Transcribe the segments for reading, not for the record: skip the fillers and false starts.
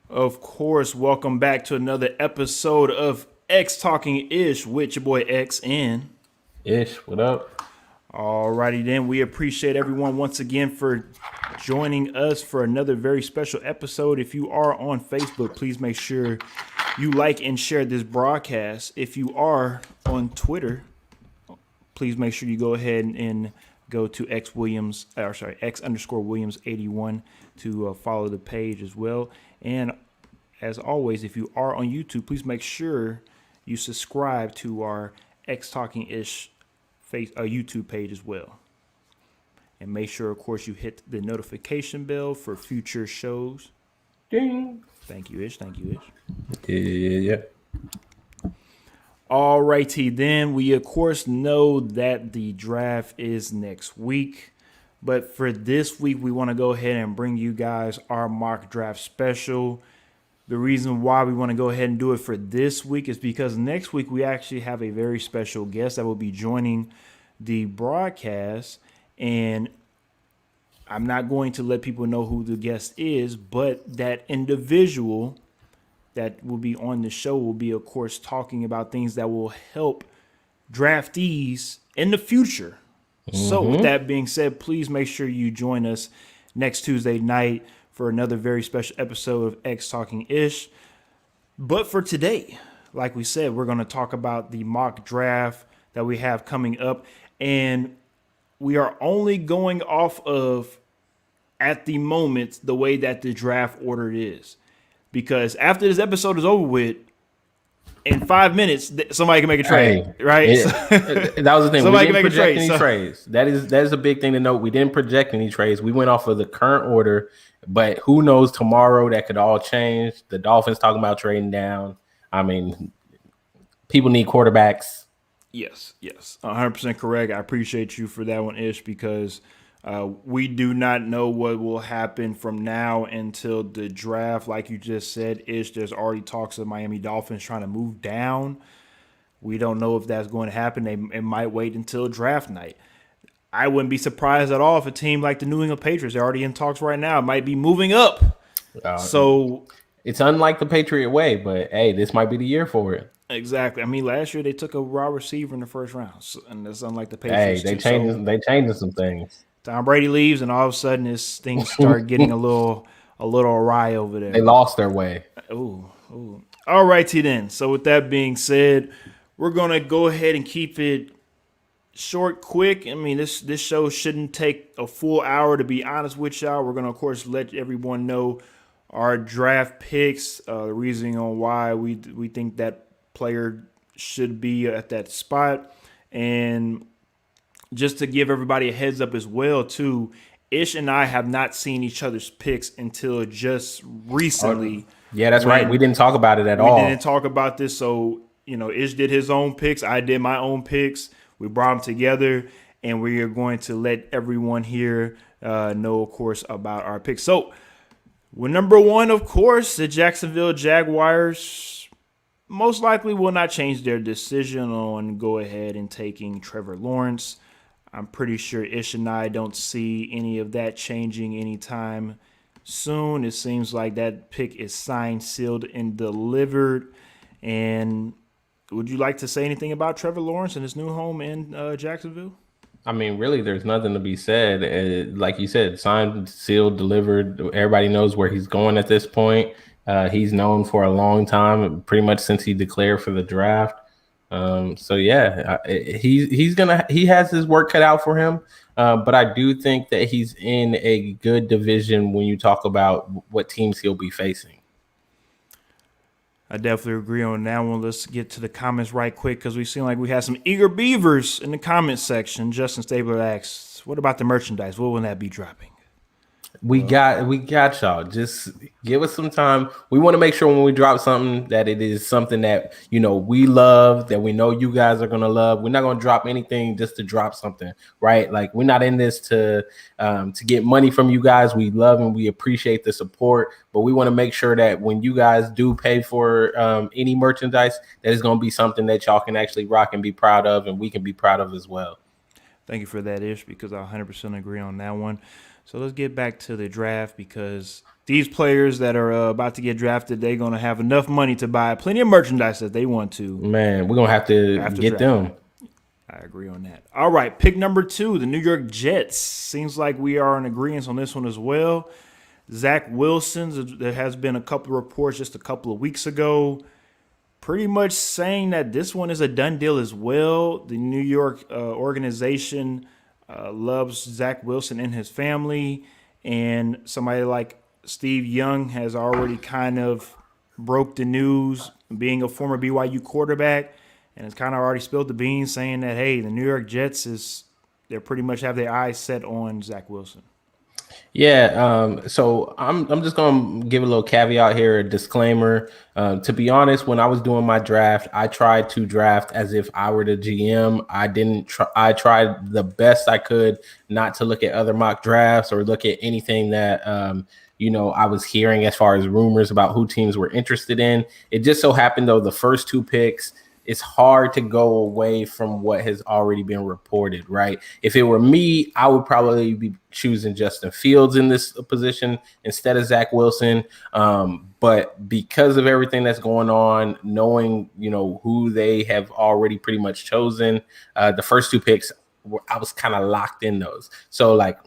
Of course, welcome back to another episode of X Talking Ish with your boy X in. Ish, what up? Alrighty then, we appreciate everyone once again for joining us for another very special episode. If you are on Facebook, please make sure you like and share this broadcast. If you are on Twitter, please make sure you go ahead and go to X underscore Williams 81 to follow the page as well. And as always, if you are on YouTube, please make sure you subscribe to our X Talking Ish YouTube page as well. And make sure, of course, you hit the notification bell for future shows. Ding. Thank you, Ish. Thank you, Ish. Yeah. Alrighty, then we of course know that the draft is next week, but for this week we want to go ahead and bring you guys our mock draft special. The reason why we want to go ahead and do it for this week is because next week we actually have a very special guest that will be joining the broadcast, and I'm not going to let people know who the guest is, but that individual that will be on the show will be, of course, talking about things that will help draftees in the future. So, with that being said, please make sure you join us next Tuesday night for another very special episode of X Talking Ish. But for today, like we said, we're going to talk about the mock draft that we have coming up. And we are only going off of, at the moment, the way that the draft order is. Because after this episode is over with, in 5 minutes, somebody can make a trade, right? That was the thing. We Somebody can didn't make a project trade. any trades. That is a big thing to note. We didn't project any trades. We went off of the current order, but who knows tomorrow that could all change. The Dolphins talking about trading down. I mean, people need quarterbacks. Yes, 100% correct. I appreciate you for that one, Ish, because we do not know what will happen from now until the draft. Like you just said, Ish, there's already talks of Miami Dolphins trying to move down. We don't know if that's going to happen. It might wait until draft night. I wouldn't be surprised at all if a team like the New England Patriots, they're already in talks right now, might be moving up. So It's unlike the Patriot way, but hey, this might be the year for it. exactly. I mean, last year they took a wide receiver in the first round, and that's unlike the Hey, Patriots too. So they changing some things. Tom Brady leaves, and all of a sudden, things start getting a little awry over They there. lost their way. Ooh. All righty then. So with that being said, we're gonna go ahead and keep it short, quick. I mean, this show shouldn't take a full hour. To be honest with y'all, we're gonna of course let everyone know our draft picks, the reasoning on why we think that player should be at that spot, and just to give everybody a heads up as well, too, Ish and I have not seen each other's picks until just recently. Yeah, that's right. We didn't talk about it at all. We didn't talk about this. So, Ish did his own picks. I did my own picks. We brought them together, and we are going to let everyone here know, of course, about our picks. So, with number one, of course, the Jacksonville Jaguars most likely will not change their decision on go ahead and taking Trevor Lawrence. I'm pretty sure Ish and I don't see any of that changing anytime soon. It seems like that pick is signed, sealed, and delivered. And would you like to say anything about Trevor Lawrence and his new home in Jacksonville? I mean, really, there's nothing to be said. Like you said, signed, sealed, delivered. Everybody knows where he's going at this point. He's known for a long time, pretty much since he declared for the draft. So yeah, he has his work cut out for him. But I do think that he's in a good division when you talk about what teams he'll be facing. I definitely agree on that one. Let's get to the comments right quick because we seem like we have some eager beavers in the comments section. Justin Stabler asks, "What about the merchandise? What will that be dropping?" We got y'all. Just give us some time. We want to make sure when we drop something that it is something that we love, that we know you guys are gonna love. We're not gonna drop anything just to drop something, right? Like we're not in this to get money from you guys. We love and we appreciate the support, but we want to make sure that when you guys do pay for any merchandise, that is gonna be something that y'all can actually rock and be proud of, and we can be proud of as well. Thank you for that, Ish, because I 100% agree on that one. So let's get back to the draft because these players that are about to get drafted, they're going to have enough money to buy plenty of merchandise that they want to Man, we're gonna have to after get draft them. night. I agree on that. All right, pick number 2, the New York Jets. Seems like we are in agreement on this one as well. Zach Wilson, there has been a couple of reports just a couple of weeks ago pretty much saying that this one is a done deal as well. The New York organization loves Zach Wilson and his family, and somebody like Steve Young has already kind of broke the news, being a former BYU quarterback, and has kind of already spilled the beans, saying that hey, the New York Jets they pretty much have their eyes set on Zach Wilson. Yeah, so I'm just gonna give a little caveat here, a disclaimer. To be honest, when I was doing my draft, I tried to draft as if I were the GM. I didn't try. I tried the best I could not to look at other mock drafts or look at anything that I was hearing as far as rumors about who teams were interested in. It just so happened though the first 2 picks, it's hard to go away from what has already been reported, right? If it were me, I would probably be choosing Justin Fields in this position instead of Zach Wilson. But because of everything that's going on, knowing, who they have already pretty much chosen, the first 2 picks, I was kind of locked in those. So like,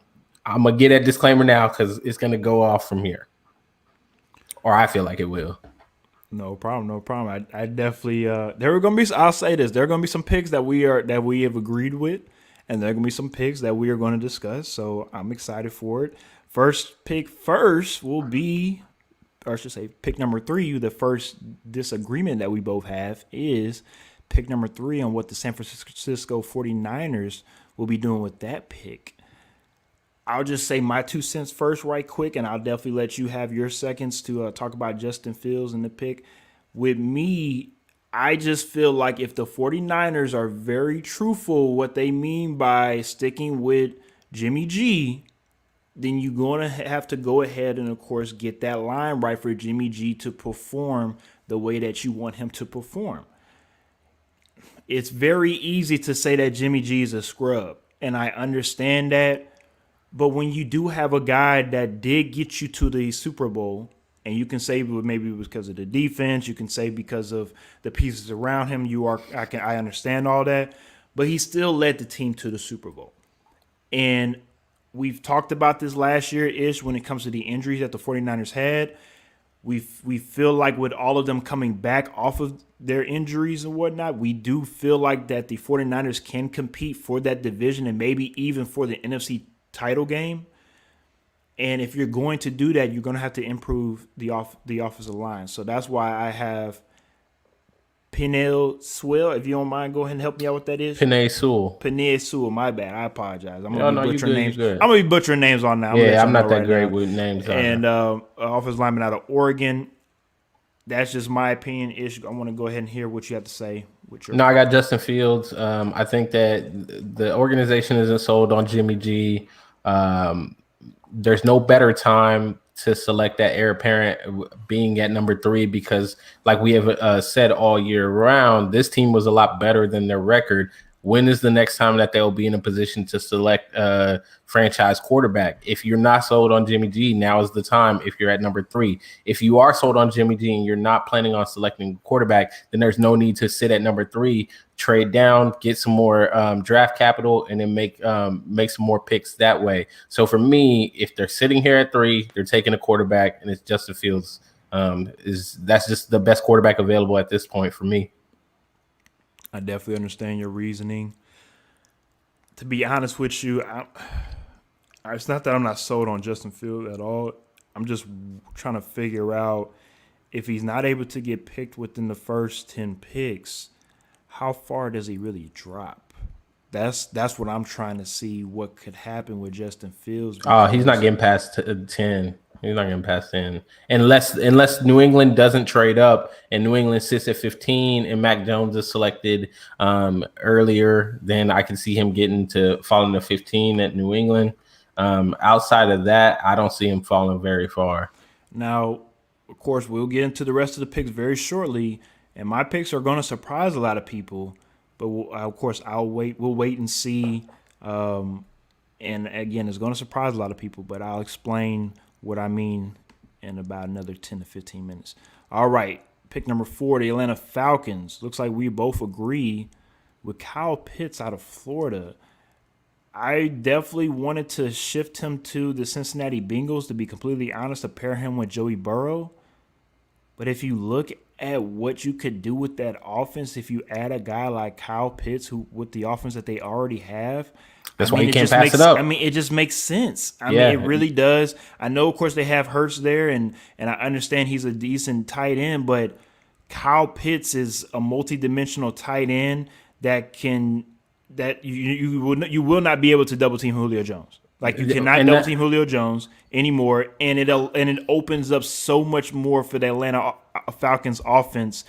I'm going to get that disclaimer now because it's going to go off from here. Or I feel like it will. No problem, no problem. I definitely there are gonna be. I'll say this: there are gonna be some picks that we have agreed with, and there are gonna be some picks that we are going to discuss. So I'm excited for it. First pick will be, or I should say, pick number 3. The first disagreement that we both have is pick number 3 on what the San Francisco 49ers will be doing with that pick. I'll just say my 2 cents first, right quick, and I'll definitely let you have your seconds to talk about Justin Fields and the pick. With me, I just feel like if the 49ers are very truthful what they mean by sticking with Jimmy G, then you're going to have to go ahead and, of course, get that line right for Jimmy G to perform the way that you want him to perform. It's very easy to say that Jimmy G is a scrub, and I understand that. But when you do have a guy that did get you to the Super Bowl, and you can say maybe it was because of the defense, you can say because of the pieces around him, I understand all that, but he still led the team to the Super Bowl. And we've talked about this last year-ish when it comes to the injuries that the 49ers had. We feel like with all of them coming back off of their injuries and whatnot, we do feel like that the 49ers can compete for that division and maybe even for the NFC title game. And if you're going to do that, you're going to have to improve the offensive line. So that's why I have Penei Sewell. If you don't mind, go ahead and help me out what that is. Penei Sewell. My bad. I apologize. I'm No, gonna be butchering names. good. I'm gonna be butchering names on now. Yeah, I'm not that great with names. And offensive lineman out of Oregon. That's just my opinion. Ish. I want to go ahead and hear what you have to say. No, I got Justin Fields. I think that the organization isn't sold on Jimmy G. There's no better time to select that heir apparent being at number 3 because, like we have said all year round, this team was a lot better than their record. When is the next time that they'll be in a position to select a franchise quarterback? If you're not sold on Jimmy G, now is the time if you're at number 3. If you are sold on Jimmy G and you're not planning on selecting a quarterback, then there's no need to sit at number 3, trade down, get some more draft capital, and then make some more picks that way. So for me, if they're sitting here at 3, they're taking a quarterback, and it's Justin Fields. That's just the best quarterback available at this point for me. I definitely understand your reasoning. To be honest with you, it's not that I'm not sold on Justin Fields at all. I'm just trying to figure out if he's not able to get picked within the first 10 picks, how far does he really drop? That's what I'm trying to see what could happen with Justin Fields. He's not getting past 10. He's not getting past 10 unless New England doesn't trade up and New England sits at 15 and Mac Jones is selected earlier. Then I can see him getting to falling to 15 at New England. Outside of that, I don't see him falling very far. Now, of course, we'll get into the rest of the picks very shortly, and my picks are going to surprise a lot of people. But of course, We'll wait and see. And again, it's going to surprise a lot of people. But I'll explain what I mean in about another 10 to 15 minutes. All right, pick number 4, the Atlanta Falcons. Looks like we both agree with Kyle Pitts out of Florida. I definitely wanted to shift him to the Cincinnati Bengals, to be completely honest, to pair him with Joey Burrow. But if you look at what you could do with that offense, if you add a guy like Kyle Pitts, who with the offense that they already have, That's why you can't pass it up. I mean, it just makes sense. I mean, it really does. I know, of course, they have Hurts there, and I understand he's a decent tight end, but Kyle Pitts is a multi-dimensional tight end that you will not be able to double team Julio Jones. Like, you cannot double team Julio Jones anymore, and it opens up so much more for the Atlanta Falcons offense.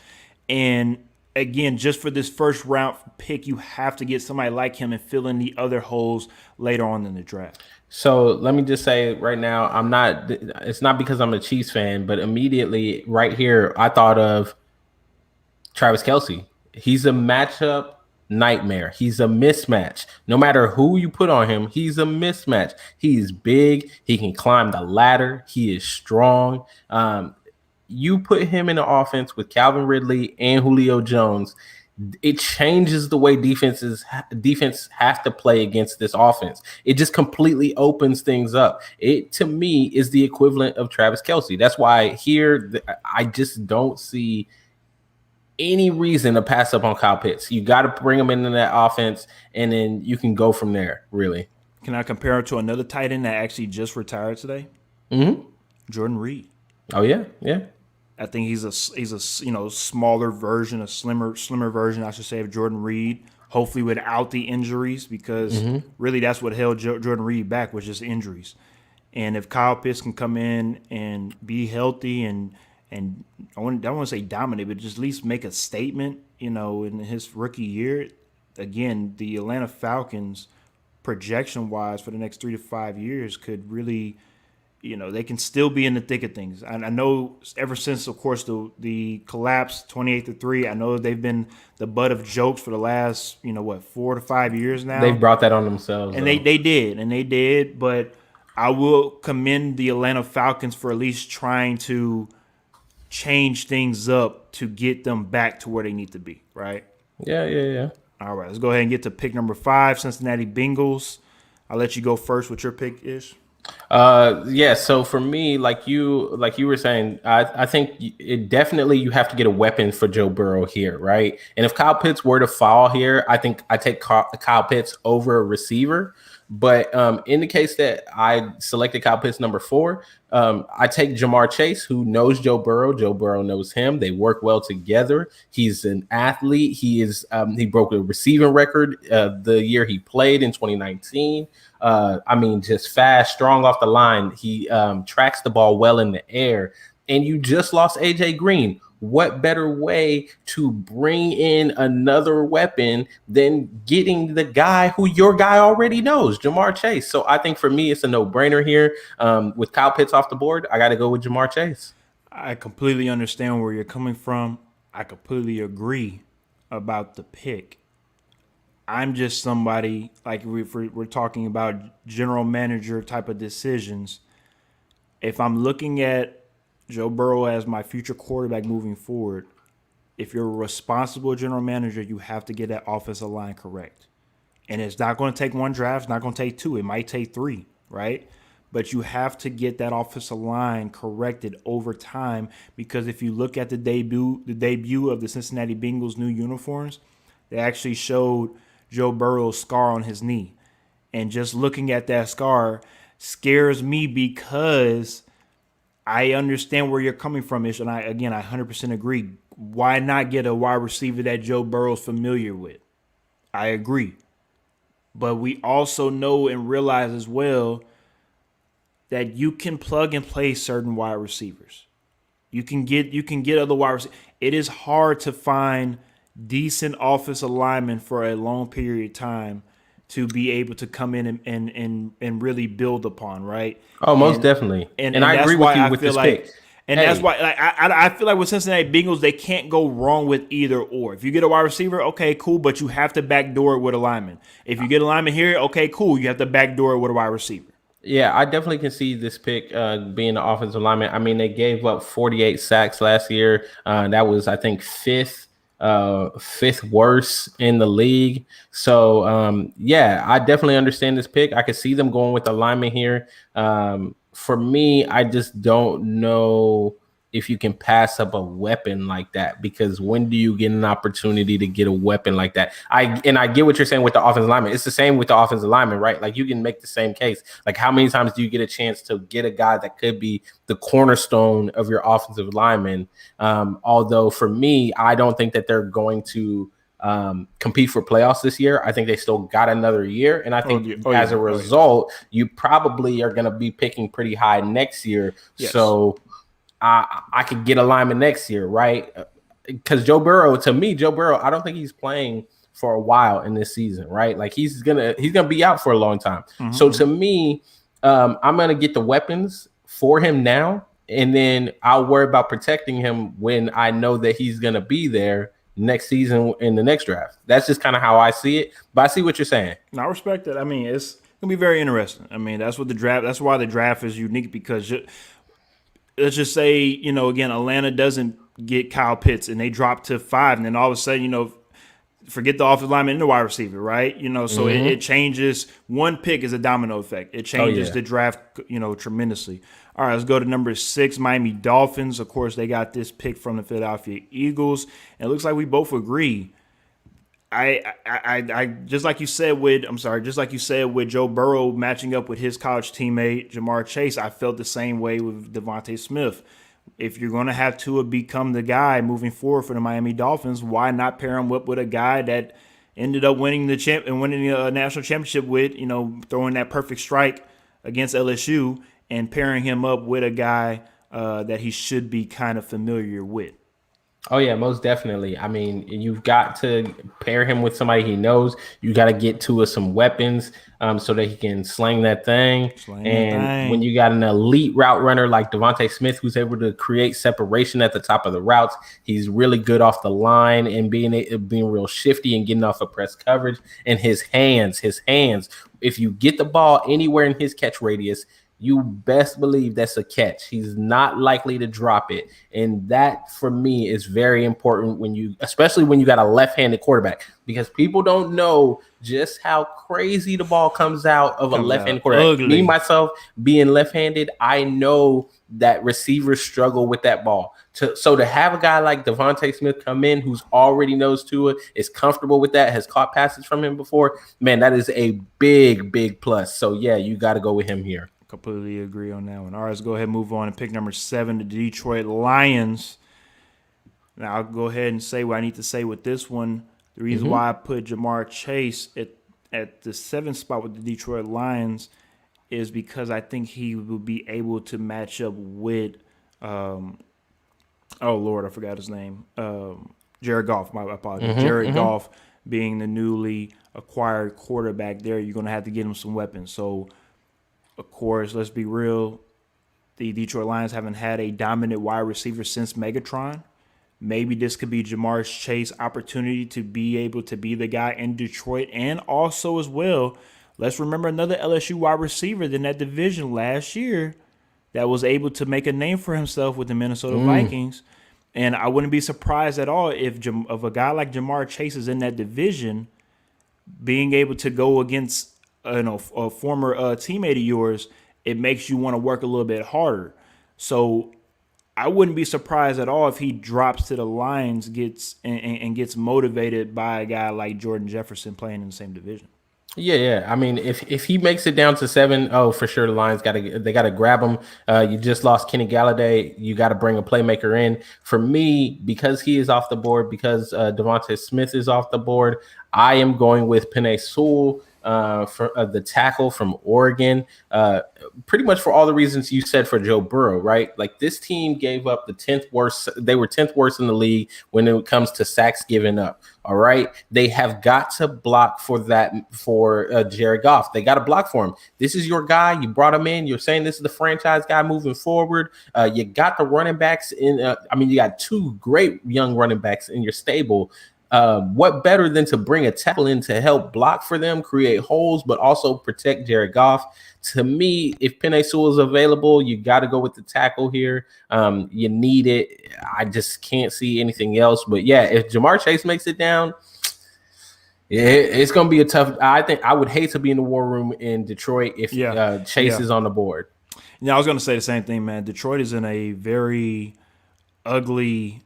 And again, just for this first round pick, you have to get somebody like him and fill in the other holes later on in the draft. So let me just say right now, it's not because I'm a Chiefs fan, but immediately right here, I thought of Travis Kelce. He's a matchup nightmare. He's a mismatch. No matter who you put on him, he's a mismatch. He's big. He can climb the ladder. He is strong. You put him in the offense with Calvin Ridley and Julio Jones, it changes the way defense have to play against this offense. It just completely opens things up. It, to me, is the equivalent of Travis Kelce. That's why here I just don't see any reason to pass up on Kyle Pitts. You got to bring him into that offense, and then you can go from there, really. Can I compare him to another tight end that actually just retired today? Mm-hmm. Jordan Reed. Oh, yeah, yeah. I think he's a smaller version, a slimmer version, I should say, of Jordan Reed. Hopefully without the injuries, because really that's what held Jordan Reed back, was just injuries. And if Kyle Pitts can come in and be healthy and I don't want to say dominate, but just at least make a statement, in his rookie year. Again, the Atlanta Falcons, projection-wise for the next 3 to 5 years, could really, they can still be in the thick of things. And I know ever since, of course, the collapse 28-3, I know they've been the butt of jokes for the last, 4 to 5 years now. They've brought that on themselves. And they did. But I will commend the Atlanta Falcons for at least trying to change things up to get them back to where they need to be, right? Yeah. All right, let's go ahead and get to pick number 5, Cincinnati Bengals. I'll let you go first with your pick, Ish. So for me, like you were saying, I think it definitely, you have to get a weapon for Joe Burrow here, right? And if Kyle Pitts were to fall here, I think I take Kyle Pitts over a receiver. But in the case that I selected Kyle Pitts number 4, I take Jamar Chase, who knows Joe Burrow. Joe Burrow knows him. They work well together. He's an athlete. He broke a receiving record the year he played in 2019. Just fast, strong off the line. He tracks the ball well in the air. And you just lost AJ Green. What better way to bring in another weapon than getting the guy who your guy already knows, Jamar Chase? So I think for me, it's a no-brainer here. With Kyle Pitts off the board, I got to go with Jamar Chase. I completely understand where you're coming from. I completely agree about the pick. I'm just somebody, like we're talking about general manager type of decisions. If I'm looking at Joe Burrow as my future quarterback moving forward, if you're a responsible general manager, you have to get that offensive line correct. And it's not going to take one draft. It's not going to take 2. It might take 3, right? But you have to get that offensive line corrected over time, because if you look at the debut of the Cincinnati Bengals new uniforms, they actually showed Joe Burrow's scar on his knee. And just looking at that scar scares me, because I understand where you're coming from, Ish, and I 100% agree. Why not get a wide receiver that Joe Burrow's familiar with? I agree. But we also know and realize as well that you can plug and play certain wide receivers. You can get other wide receivers. It is hard to find decent offensive linemen for a long period of time to be able to come in and really build upon, right? Oh, most definitely. And I agree with you with this pick. And that's why I feel like with Cincinnati Bengals, they can't go wrong with either or. If you get a wide receiver, okay, cool, but you have to backdoor it with a lineman. If you get a lineman here, okay, cool, you have to backdoor it with a wide receiver. Yeah, I definitely can see this pick being the offensive lineman. I mean, they gave up 48 sacks last year. That was, I think, fifth worst in the league. So, yeah, I definitely understand this pick. I could see them going with the lineman here. For me, I just don't know if you can pass up a weapon like that, because when do you get an opportunity to get a weapon like that? I get what you're saying with the offensive lineman. It's the same with the offensive lineman, right? Like, you can make the same case. Like, how many times do you get a chance to get a guy that could be the cornerstone of your offensive lineman? Although for me, I don't think that they're going to compete for playoffs this year. I think they still got another year, and I Oh, think yeah. Oh, as yeah. a Oh, yeah. result, you probably are going to be picking pretty high next year. Yes. So I could get a lineman next year, right? Because Joe Burrow, to me, Joe Burrow, I don't think he's playing for a while in this season, right? Like, he's gonna be out for a long time. So Mm-hmm. to me, I'm gonna get the weapons for him now, and then I'll worry about protecting him when I know that he's gonna be there next season in the next draft. That's just kind of how I see it. But I see what you're saying. I respect it. I mean, it's gonna be very interesting. I mean, that's what the draft. That's why the draft is unique because let's just say, again, Atlanta doesn't get Kyle Pitts and they drop to 5, and then all of a sudden, forget the offensive lineman and the wide receiver, right? So it Mm-hmm. changes. One pick is a domino effect. It Oh changes yeah. the draft, tremendously. All right, let's go to number 6, Miami Dolphins. Of course, they got this pick from the Philadelphia Eagles, and it looks like we both agree. I just like you said with just like you said with Joe Burrow matching up with his college teammate Jamar Chase, I felt the same way with Devontae Smith. If you're going to have Tua become the guy moving forward for the Miami Dolphins, why not pair him up with a guy that ended up winning the national championship with, throwing that perfect strike against LSU, and pairing him up with a guy that he should be kind of familiar with. Oh yeah, most definitely. I mean, you've got to pair him with somebody he knows. You got to get to some weapons so that he can sling that thing. Slaying that And when thing. you got an elite route runner like Devontae Smith, who's able to create separation at the top of the routes, he's really good off the line and being real shifty and getting off of press coverage. And his hands. If you get the ball anywhere in his catch radius, you best believe that's a catch. He's not likely to drop it. And that for me is very important especially when you got a left-handed quarterback, because people don't know just how crazy the ball comes out of a Comes out left-handed quarterback. Me, ugly. myself, being left-handed, I know that receivers struggle with that ball. So to have a guy like Devontae Smith come in who's already knows Tua, is comfortable with that, has caught passes from him before, man, that is a big, big plus. So yeah, you got to go with him here. Completely agree on that one. All right, let's go ahead and move on and pick number 7, the Detroit Lions. Now, I'll go ahead and say what I need to say with this one. The reason Mm-hmm. why I put Jamar Chase at the 7th spot with the Detroit Lions is because I think he will be able to match up with, oh, Lord, I forgot his name. Jared Goff, my apologies. Mm-hmm. Jared Mm-hmm. Goff being the newly acquired quarterback there, you're going to have to get him some weapons. So, of course, let's be real. The Detroit Lions haven't had a dominant wide receiver since Megatron. Maybe this could be Jamar Chase's opportunity to be able to be the guy in Detroit. And also, as well, let's remember another LSU wide receiver in that division last year that was able to make a name for himself with the Minnesota Vikings. And I wouldn't be surprised at all if a guy like Jamar Chase is in that division, being able to go against a former teammate of yours, it makes you want to work a little bit harder. So I wouldn't be surprised at all if he drops to the Lions, and gets motivated by a guy like Jordan Jefferson playing in the same division. Yeah, yeah. I mean, if he makes it down to 7, oh, for sure the Lions got to grab him. You just lost Kenny Galladay. You got to bring a playmaker in. For me, because he is off the board, because Devontae Smith is off the board, I am going with Penei Sewell, for the tackle from Oregon. Pretty much for all the reasons you said for Joe Burrow, right? Like, this team gave up the 10th worst. They were 10th worst in the league when it comes to sacks given up. All right, they have got to block for Jared Goff. They got to block for him. This is your guy. You brought him in. You're saying this is the franchise guy moving forward. You got the running backs in. I mean, you got 2 great young running backs in your stable. What better than to bring a tackle in to help block for them, create holes, but also protect Jared Goff? To me, if Penei Sewell is available, you got to go with the tackle here. You need it. I just can't see anything else. But yeah, if Jamar Chase makes it down, it's going to be a tough. I think I would hate to be in the war room in Detroit if Chase is on the board. Yeah, I was going to say the same thing, man. Detroit is in a very ugly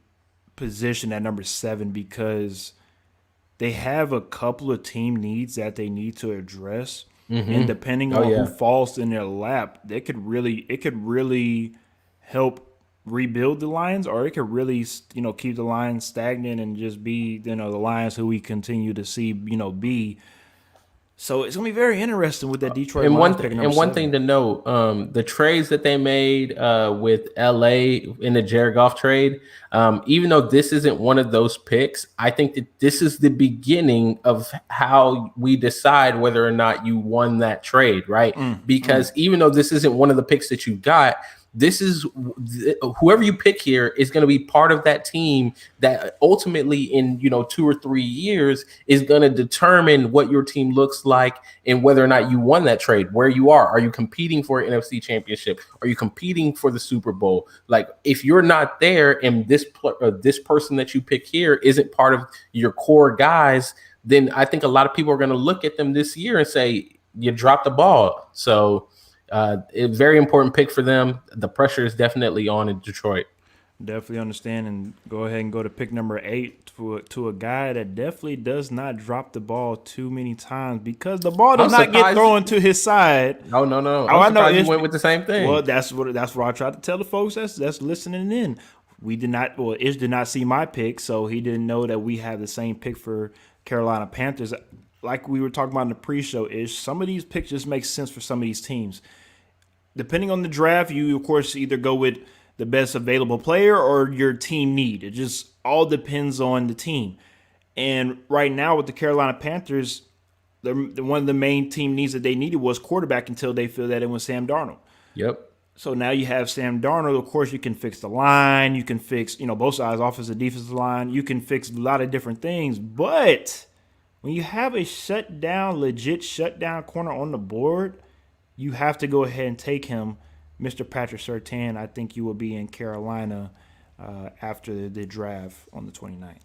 position at number 7 because they have a couple of team needs that they need to address, and depending on who falls in their lap, it could really help rebuild the Lions, or it could really keep the Lions stagnant and just be the Lions who we continue to see be. So it's gonna be very interesting with that Detroit Lions picking number 7. One thing to note, the trades that they made with LA in the Jared Goff trade, even though this isn't one of those picks, I think that this is the beginning of how we decide whether or not you won that trade, right? Because even though this isn't one of the picks that you got, this is whoever you pick here is going to be part of that team that ultimately in 2 or 3 years is going to determine what your team looks like and whether or not you won that trade, where you are you competing for an NFC championship, are you competing for the Super Bowl? Like, if you're not there and this person that you pick here isn't part of your core guys, then I think a lot of people are going to look at them this year and say you dropped the ball. So a very important pick for them. The pressure is definitely on in Detroit. Definitely understand, and go ahead and go to pick number 8 to a guy that definitely does not drop the ball too many times because the ball does not get thrown to his side. No. I know you went with the same thing. Well, that's what I tried to tell the folks that's listening in. We did not. Well, Ish did not see my pick, so he didn't know that we have the same pick for Carolina Panthers. Like we were talking about in the pre-show, some of these picks just make sense for some of these teams. Depending on the draft, you, of course, either go with the best available player or your team need. It just all depends on the team. And right now with the Carolina Panthers, one of the main team needs that they needed was quarterback until they feel that it was Sam Darnold. Yep. So now you have Sam Darnold. Of course, you can fix the line. You can fix, both sides, offensive, defensive line. You can fix a lot of different things. But when you have a legit shutdown corner on the board, you have to go ahead and take him. Mr. Patrick Surtain, I think you will be in Carolina after the draft on the 29th.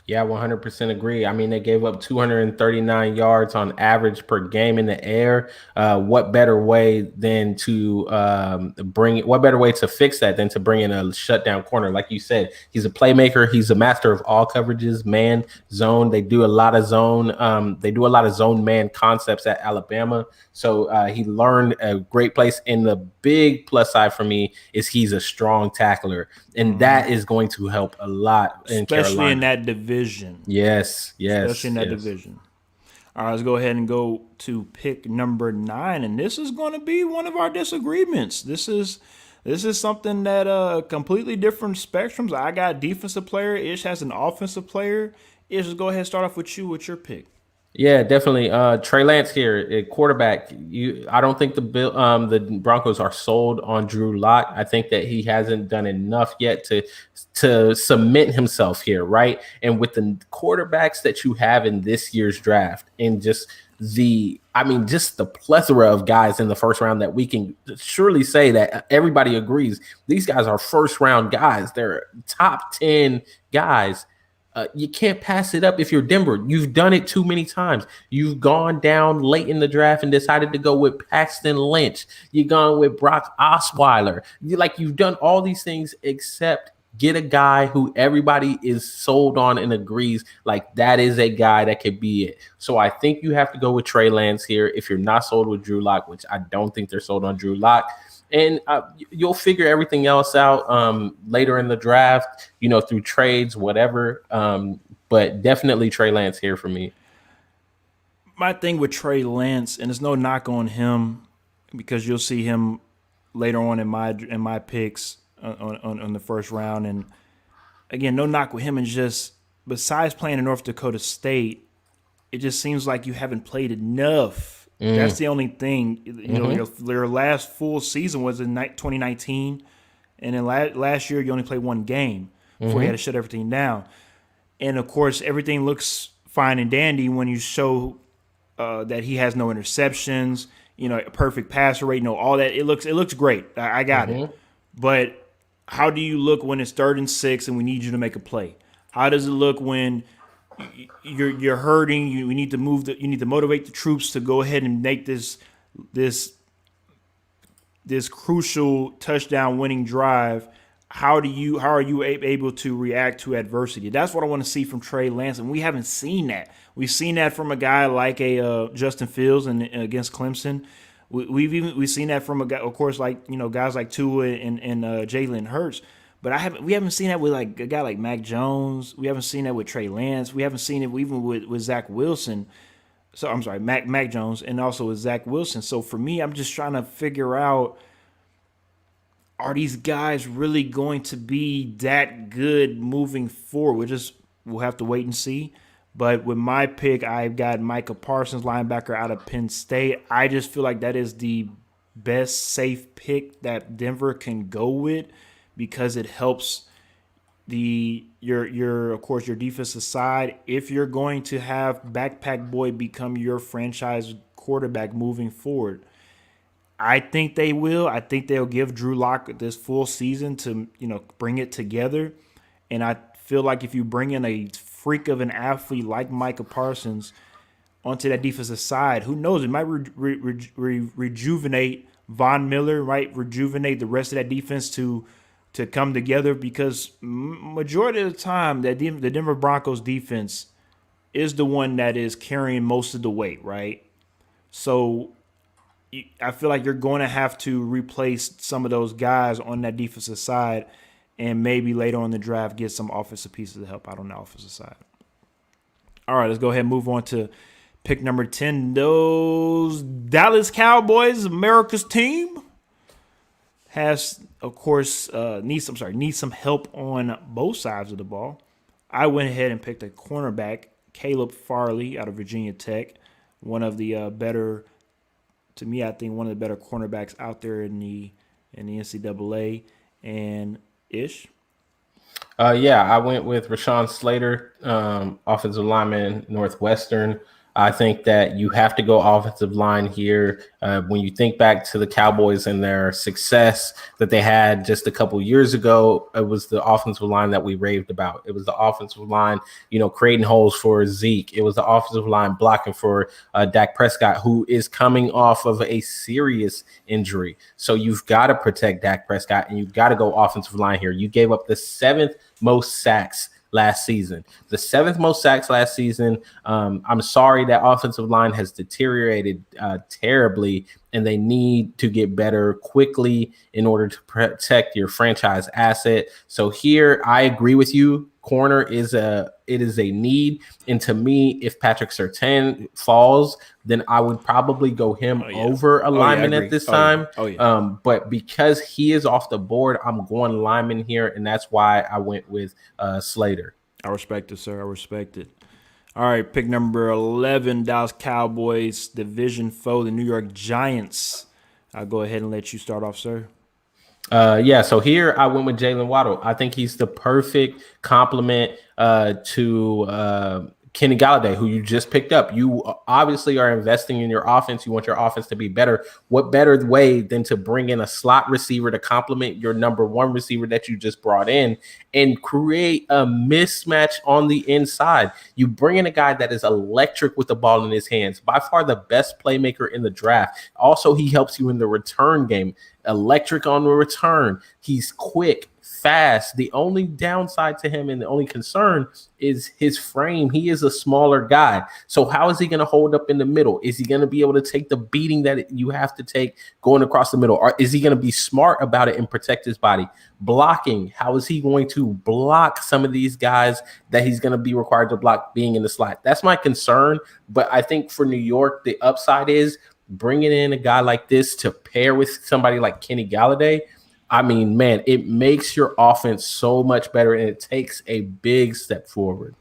Yeah, 100% agree. I mean, they gave up 239 yards on average per game in the air. What better way than to what better way to fix that than to bring in a shutdown corner? Like you said, he's a playmaker. He's a master of all coverages, man, zone. They do a lot of zone. They do a lot of zone man concepts at Alabama. So he learned a great place. And the big plus side for me is he's a strong tackler. And that is going to help a lot in Carolina. Especially in that division. Yes. Especially in that division. All right, let's go ahead and go to pick number 9. And this is going to be one of our disagreements. This is something that completely different spectrums. I got defensive player. Ish has an offensive player. Ish, let's go ahead and start off with you with your pick. Yeah, definitely. Trey Lance here, quarterback. I don't think the Broncos are sold on Drew Lock. I think that he hasn't done enough yet to cement himself here, right? And with the quarterbacks that you have in this year's draft, and just the plethora of guys in the first round that we can surely say that everybody agrees these guys are first round guys. They're top 10 guys. You can't pass it up if you're Denver. You've done it too many times. You've gone down late in the draft and decided to go with Paxton Lynch. You've gone with Brock Osweiler. You've done all these things except get a guy who everybody is sold on and agrees like that is a guy that could be it. So I think you have to go with Trey Lance here if you're not sold with Drew Lock, which I don't think they're sold on Drew Lock. And you'll figure everything else out later in the draft, through trades, whatever. But definitely Trey Lance here for me. My thing with Trey Lance, and there's no knock on him because you'll see him later on in my picks on the first round. And again, no knock with him. And just besides playing in North Dakota State, it just seems like you haven't played enough. That's the only thing. Your last full season was in 2019, and then last year you only played one game before you had to shut everything down. And of course, everything looks fine and dandy when you show that he has no interceptions, a perfect passer rate, all that. It looks great. I got it. Mm-hmm. But how do you look when it's 3rd and 6 and we need you to make a play? How does it look when you're hurting? We need to you need to motivate the troops to go ahead and make this this crucial touchdown winning drive. How are you able to react to adversity? That's what I want to see from Trey Lance, and we haven't seen that. We've seen that from a guy like a Justin Fields and against Clemson. We've seen that from a guy, of course, like guys like Tua and Jalen Hurts. But we haven't seen that with like a guy like Mac Jones. We haven't seen that with Trey Lance. We haven't seen it even with Zach Wilson. So I'm sorry, Mac Jones, and also with Zach Wilson. So for me, I'm just trying to figure out, are these guys really going to be that good moving forward? We'll have to wait and see. But with my pick, I've got Micah Parsons, linebacker out of Penn State. I just feel like that is the best safe pick that Denver can go with because it helps your of course your defensive side. If you're going to have Backpack Boy become your franchise quarterback moving forward, I think they will. I think they'll give Drew Lock this full season to bring it together, and I feel like if you bring in a freak of an athlete like Micah Parsons onto that defensive side, who knows? It might rejuvenate Von Miller, right? Rejuvenate the rest of that defense to come together because majority of the time that the Denver Broncos defense is the one that is carrying most of the weight, right? So I feel like you're going to have to replace some of those guys on that defensive side and maybe later on in the draft get some offensive pieces to help out on the offensive side. All right, let's go ahead and move on to pick number 10. Those Dallas Cowboys, America's team, has, of course, needs some help on both sides of the ball. I went ahead and picked a cornerback, Caleb Farley out of Virginia Tech, one of the better, to me, I think one of the better cornerbacks out there in the NCAA. And Ish. Yeah, I went with Rashawn Slater, offensive lineman, Northwestern. I think that you have to go offensive line here. When you think back to the Cowboys and their success that they had just a couple years ago, it was the offensive line that we raved about. It was the offensive line, creating holes for Zeke. It was the offensive line blocking for Dak Prescott, who is coming off of a serious injury. So you've got to protect Dak Prescott, and you've got to go offensive line here. You gave up the 7th most sacks last season. The 7th most sacks last season. I'm sorry that offensive line has deteriorated terribly, and they need to get better quickly in order to protect your franchise asset. So here, I agree with you. Corner is a need, and to me, if Patrick Surtain falls, then I would probably go him over a lineman at this time. But because he is off the board, I'm going lineman here, and that's why I went with Slater. I respect it, sir. I respect it. All right, pick number 11, Dallas Cowboys, division foe, the New York Giants. I'll go ahead and let you start off, sir. So here I went with Jalen Waddle. I think he's the perfect complement to Kenny Galladay, who you just picked up. You obviously are investing in your offense. You want your offense to be better. What better way than to bring in a slot receiver to complement your number one receiver that you just brought in and create a mismatch on the inside? You bring in a guy that is electric with the ball in his hands, by far the best playmaker in the draft. Also, he helps you in the return game. Electric on the return. He's quick, fast. The only downside to him and the only concern is his frame. He is a smaller guy. So how is he going to hold up in the middle? Is he going to be able to take the beating that you have to take going across the middle? Or is he going to be smart about it and protect his body? Blocking. How is he going to block some of these guys that he's going to be required to block being in the slot? That's my concern. But I think for New York, the upside is bringing in a guy like this to pair with somebody like Kenny Galladay. I mean, man, it makes your offense so much better, and it takes a big step forward.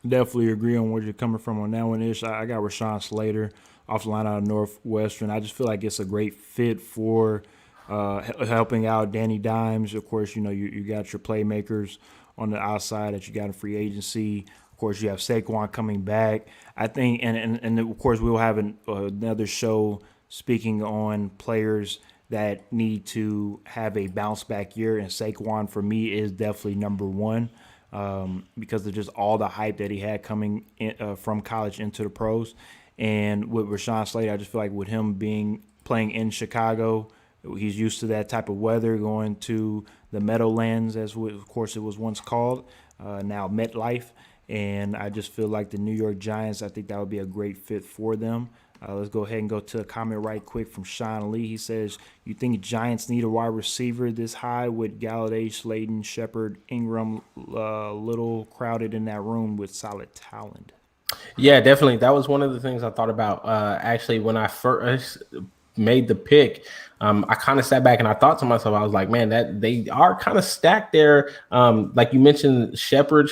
Definitely agree on where you're coming from on that one, Ish. I got Rashawn Slater off the line out of Northwestern. I just feel like it's a great fit for helping out Danny Dimes. Of course, you got your playmakers on the outside that you got in free agency. Of course, you have Saquon coming back. I think, and of course, we'll have another show speaking on players that need to have a bounce back year. And Saquon, for me, is definitely number one because of just all the hype that he had coming from college into the pros. And with Rashawn Slater, I just feel like with him playing in Chicago, he's used to that type of weather, going to the Meadowlands, of course it was once called, now MetLife. And I just feel like the New York Giants, I think that would be a great fit for them. Let's go ahead and go to a comment right quick from Sean Lee. He says, "You think Giants need a wide receiver this high with Galladay, Slayton, Shepard, Ingram, little crowded in that room with solid talent?" Yeah, definitely. That was one of the things I thought about actually when I first made the pick. I kind of sat back and I thought to myself, I was like, man, that they are kind of stacked there. Like you mentioned, Shepard,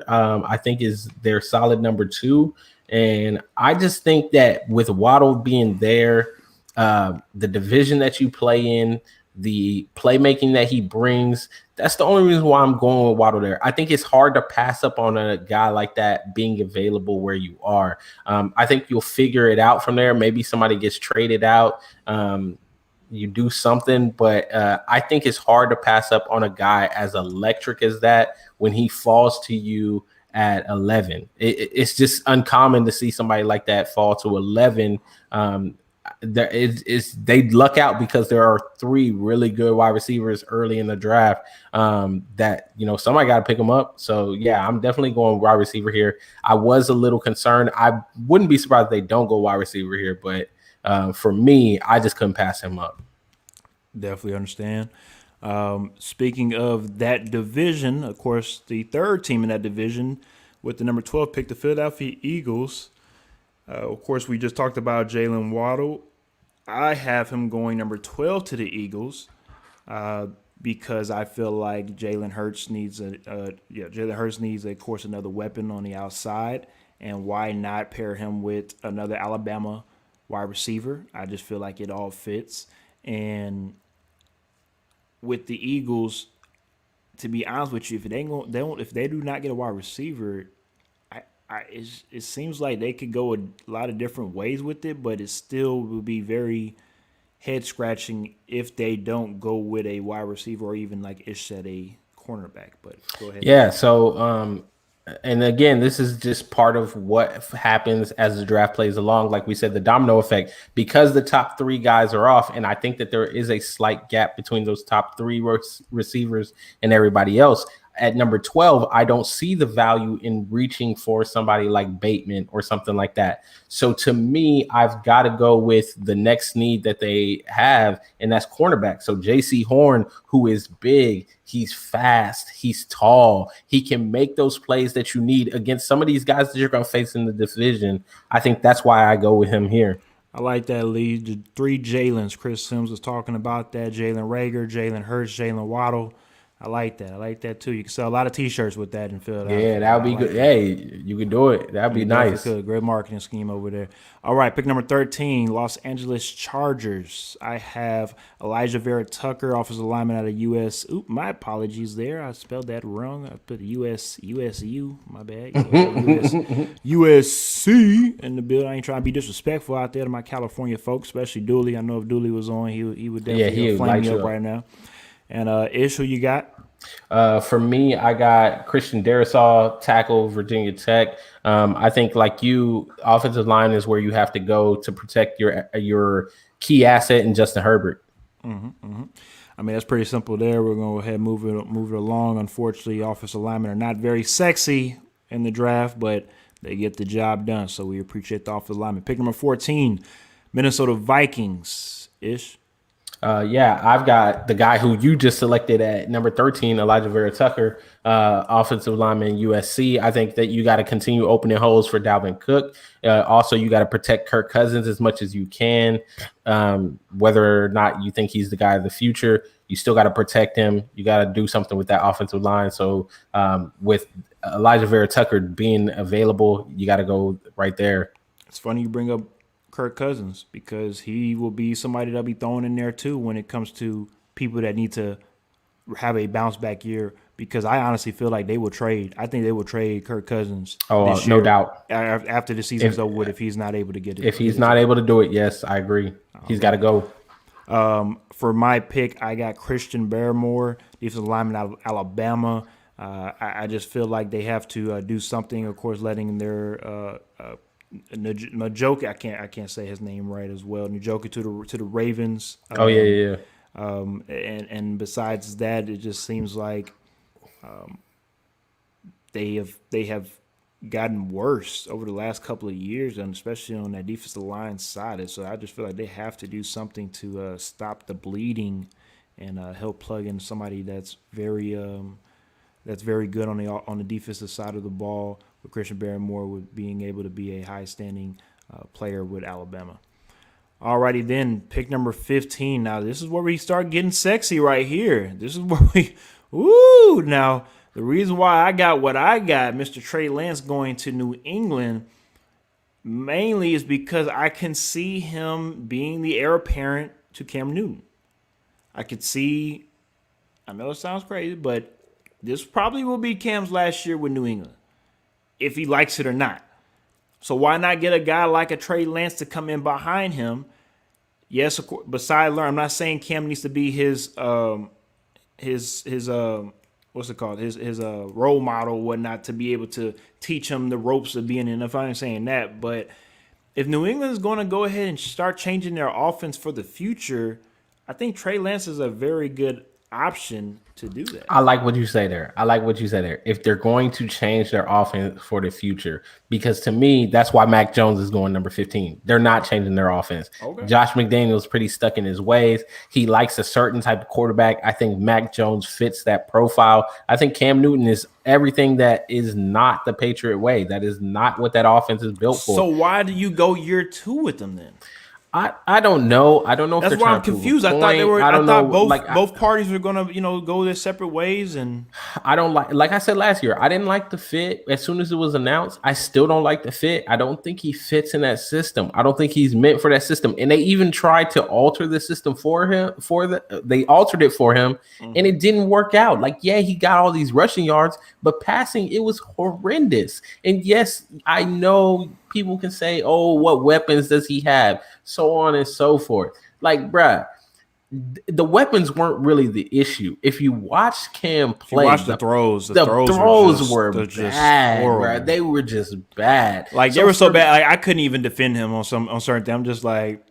I think is their solid number two. And I just think that with Waddle being there, the division that you play in, the playmaking that he brings, that's the only reason why I'm going with Waddle there. I think it's hard to pass up on a guy like that being available where you are. I think you'll figure it out from there. Maybe somebody gets traded out. You do something, but I think it's hard to pass up on a guy as electric as that when he falls to you at 11. It's just uncommon to see somebody like that fall to 11. They luck out because there are three really good wide receivers early in the draft that somebody got to pick them up. So yeah, I'm definitely going wide receiver here. I was a little concerned. I wouldn't be surprised if they don't go wide receiver here, but for me, I just couldn't pass him up. Definitely understand. Speaking of that division, of course, the third team in that division with the number 12 pick, the Philadelphia Eagles. Of course, we just talked about Jalen Waddle. I have him going number 12 to the Eagles because I feel like Jalen Hurts needs of course, another weapon on the outside. And why not pair him with another Alabama wide receiver? I just feel like it all fits. And with the Eagles, to be honest with you, if they do not get a wide receiver, it seems like they could go a lot of different ways with it, but it still will be very head scratching if they don't go with a wide receiver or even like Ish said, a cornerback. But go ahead. Yeah. So, and again, this is just part of what happens as the draft plays along. Like we said, the domino effect, because the top three guys are off. And I think that there is a slight gap between those top three receivers and everybody else. At number 12, I don't see the value in reaching for somebody like Bateman or something like that. So to me, I've got to go with the next need that they have, and that's cornerback. So J.C. Horn, who is big, he's fast, he's tall, he can make those plays that you need against some of these guys that you're going to face in the division. I think that's why I go with him here. I like that lead. The three Jalen's. Chris Sims was talking about that. Jalen Rager, Jalen Hurts, Jalen Waddle. I like that. I like that too. You can sell a lot of T-shirts with that in Philadelphia. Yeah, that would be good. Hey, you could do it. That'd be nice. Could. Great marketing scheme over there. All right, pick number 13, Los Angeles Chargers. I have Elijah Vera Tucker, offensive lineman out of US. Oop, my apologies there. I spelled that wrong. I put USU. My bad. USC in the building. I ain't trying to be disrespectful out there to my California folks, especially Dooley. I know if Dooley was on, he would definitely flame me up right now. And Ish, who you got? For me, I got Christian Darrisaw, tackle, Virginia Tech. I think, like you, offensive line is where you have to go to protect your key asset in Justin Herbert. I mean, that's pretty simple there. We're going to go ahead and move it along. Unfortunately, offensive linemen are not very sexy in the draft, but they get the job done. So we appreciate the offensive lineman. Pick number 14, Minnesota Vikings. Ish? Yeah, I've got the guy who you just selected at number 13, Elijah Vera Tucker, offensive lineman, USC. I think that you got to continue opening holes for Dalvin Cook. Also, you got to protect Kirk Cousins as much as you can. Whether or not you think he's the guy of the future, you still got to protect him. You got to do something with that offensive line. So with Elijah Vera Tucker being available, you got to go right there. It's funny you bring up Kirk Cousins because he will be somebody that'll be thrown in there too when it comes to people that need to have a bounce back year because I honestly feel like they will trade. I think they will trade Kirk Cousins Oh, this no year doubt. after the season's over with if he's not able to get it. If Get he's it not together. able to do it, yes, I agree. He's got to go. For my pick, I got Christian Barrymore, defensive lineman out of Alabama. I just feel like they have to do something. Of course, letting their Njoku, I can't say his name right as well. Njoku to the Ravens. Oh yeah. And besides that, it just seems like they have gotten worse over the last couple of years, and especially on that defensive line side. And so I just feel like they have to do something to stop the bleeding and help plug in somebody that's very good on the defensive side of the ball. With Christian Barrymore with being able to be a high standing player with Alabama. Alrighty then, pick number 15. Now this is where we start getting sexy right here. This is where now the reason why I got what I got, Mr. Trey Lance going to New England, mainly is because I can see him being the heir apparent to Cam Newton. I know it sounds crazy, but this probably will be Cam's last year with New England, if he likes it or not. So why not get a guy like a Trey Lance to come in behind him? Yes, of course, besides learn, I'm not saying Cam needs to be his what's it called? His role model, whatnot, to be able to teach him the ropes of being in. If I'm saying that, but if New England is going to go ahead and start changing their offense for the future, I think Trey Lance is a very good option to do that. I like what you say there. If they're going to change their offense for the future, because to me, that's why Mac Jones is going number 15. They're not changing their offense. Okay. Josh McDaniels pretty stuck in his ways. He likes a certain type of quarterback. I think Mac Jones fits that profile. I think Cam Newton is everything that is not the Patriot way. That is not what that offense is built for. So why do you go year 2 with them then? I don't know. I don't know. That's why I'm confused. I thought they were. I thought both parties were gonna go their separate ways. And I don't like I said last year, I didn't like the fit. As soon as it was announced, I still don't like the fit. I don't think he fits in that system. I don't think he's meant for that system. And they even tried to alter the system for him. They altered it for him, and it didn't work out. Like, yeah, he got all these rushing yards, but passing, it was horrendous. And yes, I know people can say, "Oh, what weapons does he have?" So on and so forth. Like, bruh, the weapons weren't really the issue. If you watch Cam play, the throws were bad, bruh. They were just bad. Like, they were so bad. Like, I couldn't even defend him on certain things. I'm just like,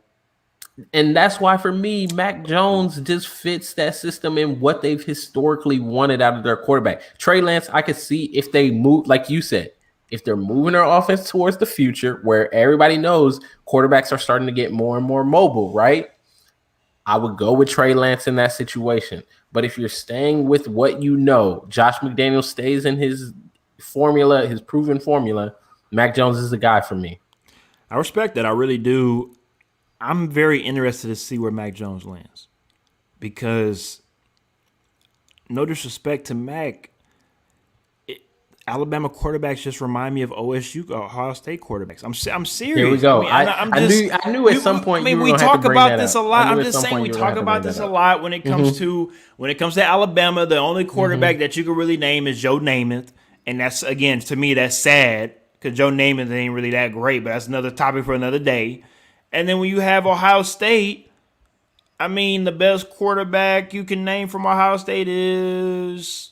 and that's why for me, Mac Jones just fits that system and what they've historically wanted out of their quarterback. Trey Lance, I could see if they move, like you said. If they're moving their offense towards the future where everybody knows quarterbacks are starting to get more and more mobile, right? I would go with Trey Lance in that situation. But if you're staying with what you know, Josh McDaniels stays in his formula, his proven formula, Mac Jones is the guy for me. I respect that. I really do. I'm very interested to see where Mac Jones lands. Because, no disrespect to Mac, Alabama quarterbacks just remind me of OSU, Ohio State quarterbacks. I'm serious. Here we go. I knew at some point. We talk about this a lot. I'm just saying we talk about this a lot when it comes to Alabama. The only quarterback that you can really name is Joe Namath, and that's, again, to me, that's sad because Joe Namath ain't really that great. But that's another topic for another day. And then when you have Ohio State, I mean, the best quarterback you can name from Ohio State is.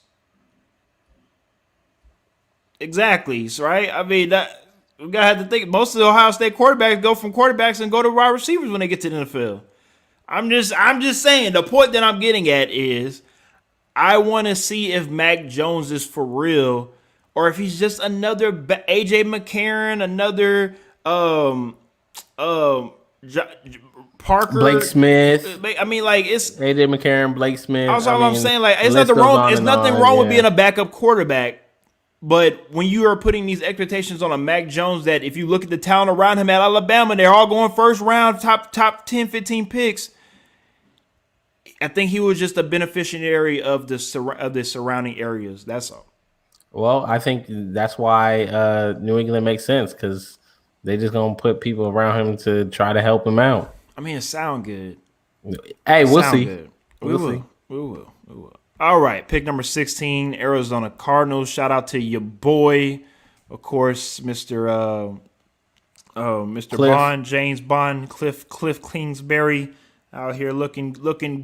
Exactly, right? I mean, that we gotta have to think. Most of the Ohio State quarterbacks go from quarterbacks and go to wide receivers when they get to the NFL. I'm just saying. The point that I'm getting at is, I want to see if Mac Jones is for real, or if he's just another AJ McCarron, another Parker, Blake Smith. I mean, like, it's AJ McCarron, Blake Smith. That's all I'm saying. Like, it's nothing wrong. There's nothing wrong with being a backup quarterback. But when you are putting these expectations on a Mac Jones that, if you look at the talent around him at Alabama, they're all going first round, top 10, 15 picks. I think he was just a beneficiary of the surrounding areas. That's all. Well, I think that's why New England makes sense, because they just going to put people around him to try to help him out. I mean, it sounds good. Hey, we'll see. We will. All All right, pick number 16, Arizona Cardinals. Shout out to your boy, of course, Mr. Cliff. Bond, James Bond, Cliff Kingsbury, out here looking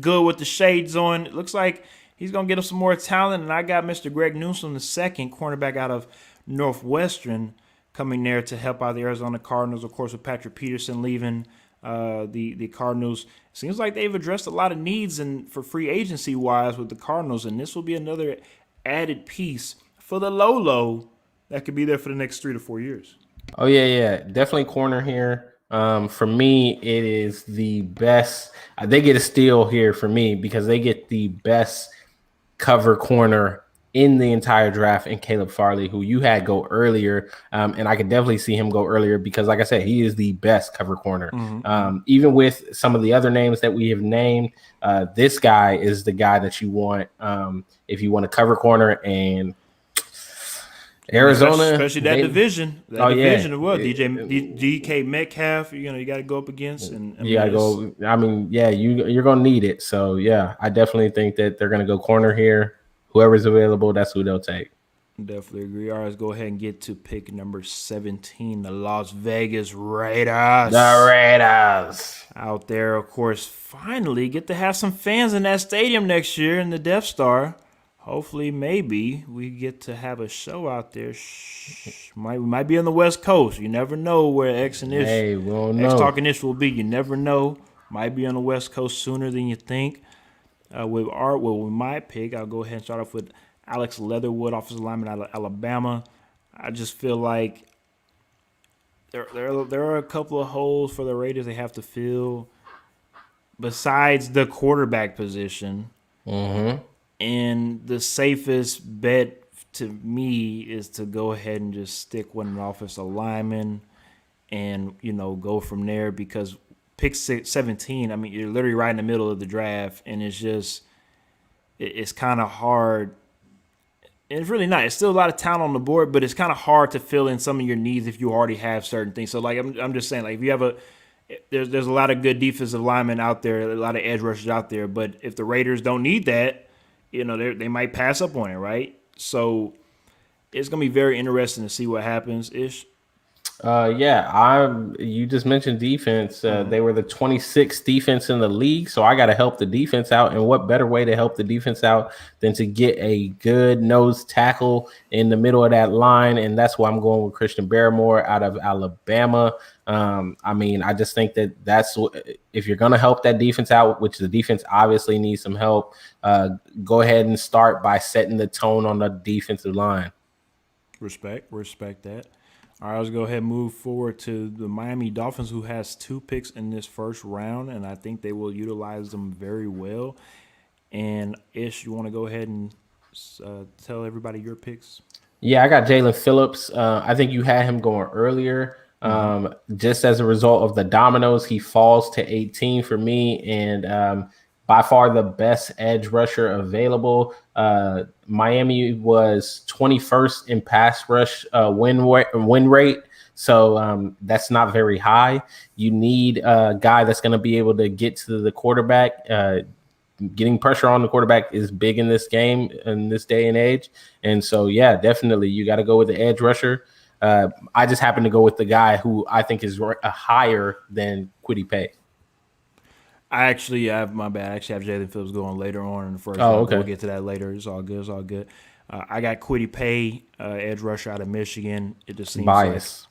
good with the shades on. It looks like he's gonna get him some more talent. And I got Mr. Greg Newsome, the second cornerback out of Northwestern, coming there to help out the Arizona Cardinals. Of course, with Patrick Peterson leaving the Cardinals, it seems like they've addressed a lot of needs and for free agency wise with the Cardinals, and this will be another added piece for the low that could be there for the next 3 to 4 years. Oh yeah, definitely corner here. For me, it is the best. They get a steal here for me because they get the best cover corner in the entire draft in Caleb Farley, who you had go earlier, and I could definitely see him go earlier because, like I said, he is the best cover corner. Even with some of the other names that we have named, this guy is the guy that you want if you want a cover corner. And Arizona, especially that division. That division of what DJ DK Metcalf. You got to go up against, and you got to go. I mean, yeah, you're gonna need it. So yeah, I definitely think that they're gonna go corner here. Whoever's available, that's who they'll take. Definitely agree. All right, let's go ahead and get to pick number 17, the Las Vegas Raiders. The Raiders out there, of course, finally get to have some fans in that stadium next year in the Death Star. Hopefully, maybe we get to have a show out there. We might be on the West Coast. You never know where X and Ish, X Talking Ish will be. You never know. Might be on the West Coast sooner than you think. With my pick, I'll go ahead and start off with Alex Leatherwood, offensive lineman out of Alabama. I just feel like there are a couple of holes for the Raiders they have to fill besides the quarterback position. Mm-hmm. And the safest bet to me is to go ahead and just stick with an offensive lineman and, go from there because pick 17, I mean, you're literally right in the middle of the draft, and it's kind of hard. And it's really not. It's still a lot of talent on the board, but it's kind of hard to fill in some of your needs if you already have certain things. So, like, I'm just saying, like, if you have there's a lot of good defensive linemen out there, a lot of edge rushers out there, but if the Raiders don't need that, they might pass up on it, right? So it's going to be very interesting to see what happens, Ish. You just mentioned defense. They were the 26th defense in the league, so I got to help the defense out. And what better way to help the defense out than to get a good nose tackle in the middle of that line? And that's why I'm going with Christian Barrymore out of Alabama. I just think that's if you're going to help that defense out, which the defense obviously needs some help, go ahead and start by setting the tone on the defensive line. Respect that. All right, let's go ahead and move forward to the Miami Dolphins, who has 2 picks in this first round, and I think they will utilize them very well. And Ish, you want to go ahead and tell everybody your picks? Yeah, I got Jalen Phillips. I think you had him going earlier. Just as a result of the dominoes, he falls to 18 for me, and by far the best edge rusher available. Miami was 21st in pass rush win rate, so that's not very high. You need a guy that's going to be able to get to the quarterback. Getting pressure on the quarterback is big in this game, in this day and age. And so, yeah, definitely you got to go with the edge rusher. I just happen to go with the guy who I think is higher than Kwity Paye. I have Jalen Phillips going later on in the first round. Okay. We'll get to that later. It's all good. I got Kwity Paye, edge rusher out of Michigan. It just seems bias.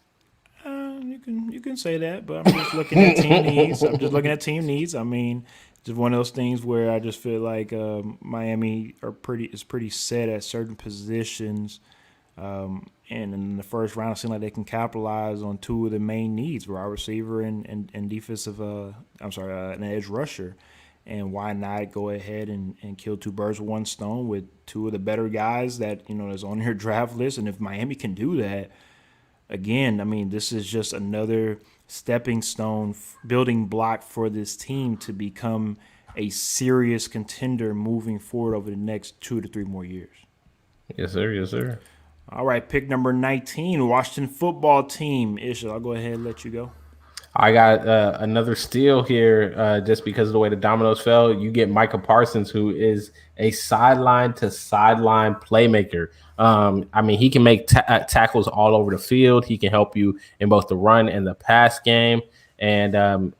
You can say that, but I'm just looking at team needs. I mean, just one of those things where I just feel like Miami is pretty set at certain positions. And in the first round, it seems like they can capitalize on 2 of the main needs, wide receiver and defensive. An edge rusher. And why not go ahead and kill 2 birds with one stone with 2 of the better guys that is on your draft list? And if Miami can do that, again, I mean, this is just another stepping stone, building block for this team to become a serious contender moving forward over the next 2 to 3 more years. Yes, sir. All right, pick number 19, Washington football team. Ish, I'll go ahead and let you go. I got another steal here just because of the way the dominoes fell. You get Micah Parsons, who is a sideline to sideline playmaker. I mean, he can make tackles all over the field. He can help you in both the run and the pass game. And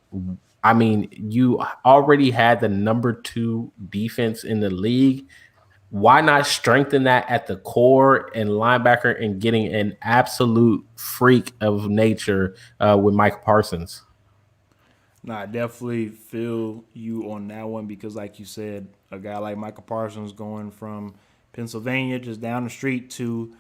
I mean, you already had the number 2 defense in the league. Why not strengthen that at the core and linebacker and getting an absolute freak of nature with Mike Parsons? No, I definitely feel you on that one because, like you said, a guy like Michael Parsons going from Pennsylvania just down the street to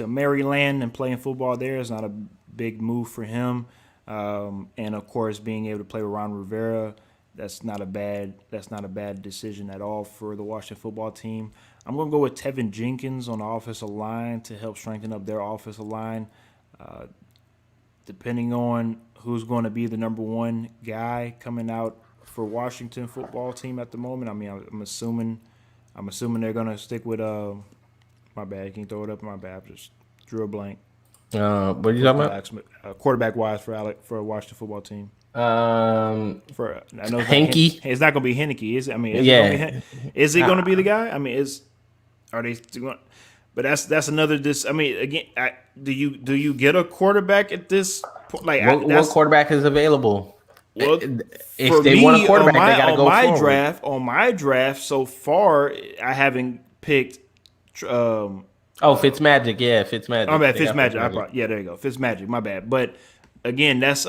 Maryland and playing football there is not a big move for him. And of course, being able to play with Ron Rivera, that's not a bad decision at all for the Washington football team. I'm going to go with Tevin Jenkins on the offensive line to help strengthen up their offensive line. Depending on who's going to be the number 1 guy coming out for Washington football team at the moment. I mean, I'm assuming they're going to stick with my bad. Can you throw it up? My bad. I just drew a blank. What are you talking about? Quarterback wise for a Washington football team. For I know Henke. It's not going to be Henneke. Is it? I mean, is it going to be the guy? I mean, are they going? But that's another. I mean, again, do you get a quarterback at this point? Like, what quarterback is available? Well, if they want a quarterback, they got to go forward. On my draft so far, I haven't picked. Fitzmagic. Yeah, Fitzmagic. My bad, Fitzmagic. Yeah, there you go, Fitzmagic. My bad. But again, that's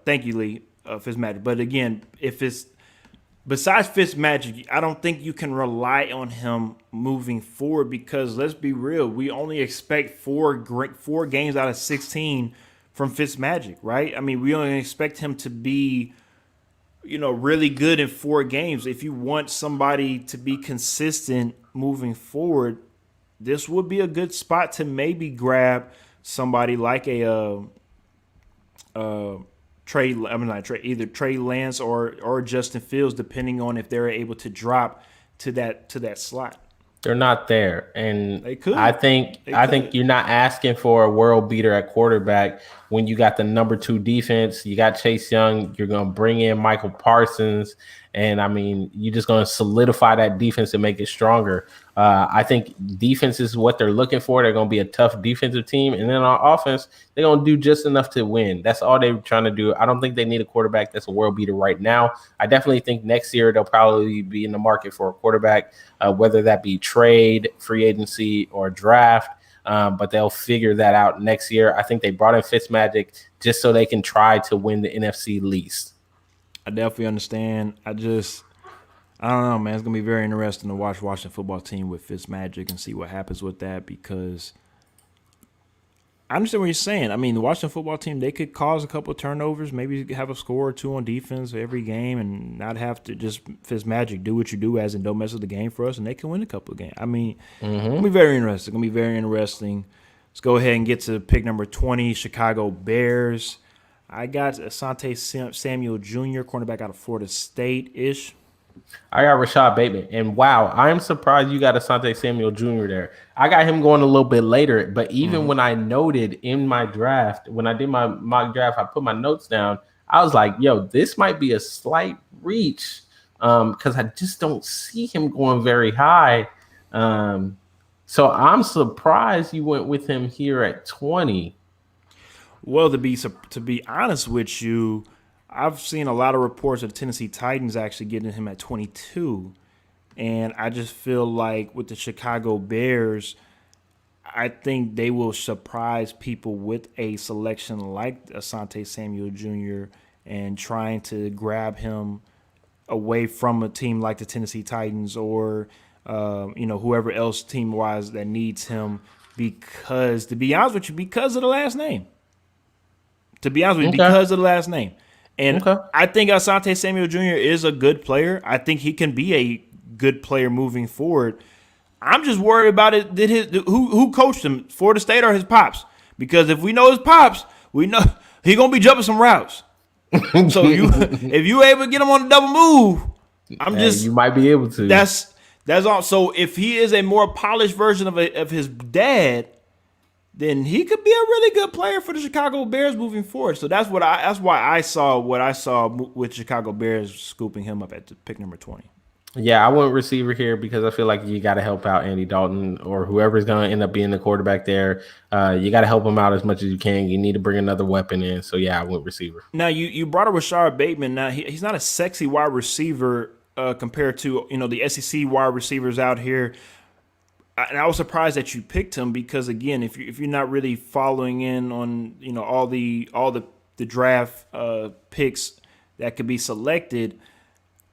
thank you, Lee, Fitzmagic. But again, if it's besides Fitzmagic, I don't think you can rely on him moving forward because let's be real, we only expect four games out of 16 from Fitzmagic, right? I mean, we only expect him to be, really good in 4 games. If you want somebody to be consistent moving forward, this would be a good spot to maybe grab somebody like either Trey Lance or Justin Fields, depending on if they're able to drop to that slot. They're not there, and they could. I think you're not asking for a world beater at quarterback when you got the number 2 defense. You got Chase Young. You're going to bring in Michael Parsons, and I mean, you're just going to solidify that defense and make it stronger. I think defense is what they're looking for. They're going to be a tough defensive team, and then on offense, they're going to do just enough to win. That's all they're trying to do. I don't think they need a quarterback that's a world beater right now. I definitely think next year they'll probably be in the market for a quarterback, whether that be trade, free agency, or draft. But they'll figure that out next year. I think they brought in Fitzmagic just so they can try to win the NFC least. I definitely understand. I don't know, man. It's going to be very interesting to watch Washington football team with Fitzmagic and see what happens with that because I understand what you're saying. I mean, the Washington football team, they could cause a couple of turnovers, maybe have a score or 2 on defense every game and not have to just Fitzmagic do what you do as and don't mess with the game for us, and they can win a couple of games. I mean, It's going to be very interesting. Let's go ahead and get to pick number 20, Chicago Bears. I got Asante Samuel Jr., cornerback out of Florida State-ish. I got Rashad Bateman, and wow, I'm surprised you got Asante Samuel Jr. there. I got him going a little bit later, but even when I noted in my draft, when I did my mock draft, I put my notes down. I was like, yo, this might be a slight reach because I just don't see him going very high. So I'm surprised you went with him here at 20. Well, to be honest with you, I've seen a lot of reports of Tennessee Titans actually getting him at 22. And I just feel like with the Chicago Bears, I think they will surprise people with a selection like Asante Samuel Jr. and trying to grab him away from a team like the Tennessee Titans or, whoever else team-wise that needs him because, to be honest with you, because of the last name. Because of the last name. And I think Asante Samuel Jr. is a good player. I think he can be a good player moving forward. I'm just worried about it. Who coached him, Florida State or his pops? Because if we know his pops, we know he's going to be jumping some routes. So if you able to get him on a double move, you might be able to. That's all. So if he is a more polished version of his dad, then he could be a really good player for the Chicago Bears moving forward. So that's why I saw what I saw with Chicago Bears scooping him up at the pick number 20. Yeah, I went receiver here because I feel like you got to help out Andy Dalton or whoever's going to end up being the quarterback there. You got to help him out as much as you can. You need to bring another weapon in. So, yeah, I went receiver. Now, you brought up Rashard Bateman. Now, he's not a sexy wide receiver compared to, the SEC wide receivers out here. And I was surprised that you picked him because, again, if you're not really following in on, all the draft picks that could be selected,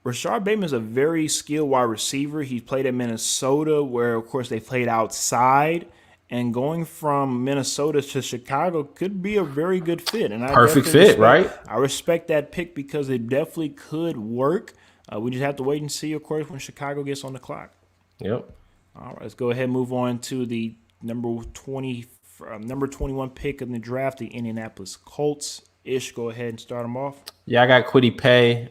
Rashard Bateman is a very skilled wide receiver. He played at Minnesota, where, of course, they played outside. And going from Minnesota to Chicago could be a very good fit. And Perfect fit, right? I respect that pick because it definitely could work. We just have to wait and see, of course, when Chicago gets on the clock. Yep. All right, let's go ahead and move on to the number 21 pick in the draft, the Indianapolis Colts. Ish, go ahead and start them off. Yeah, I got Kwity Paye.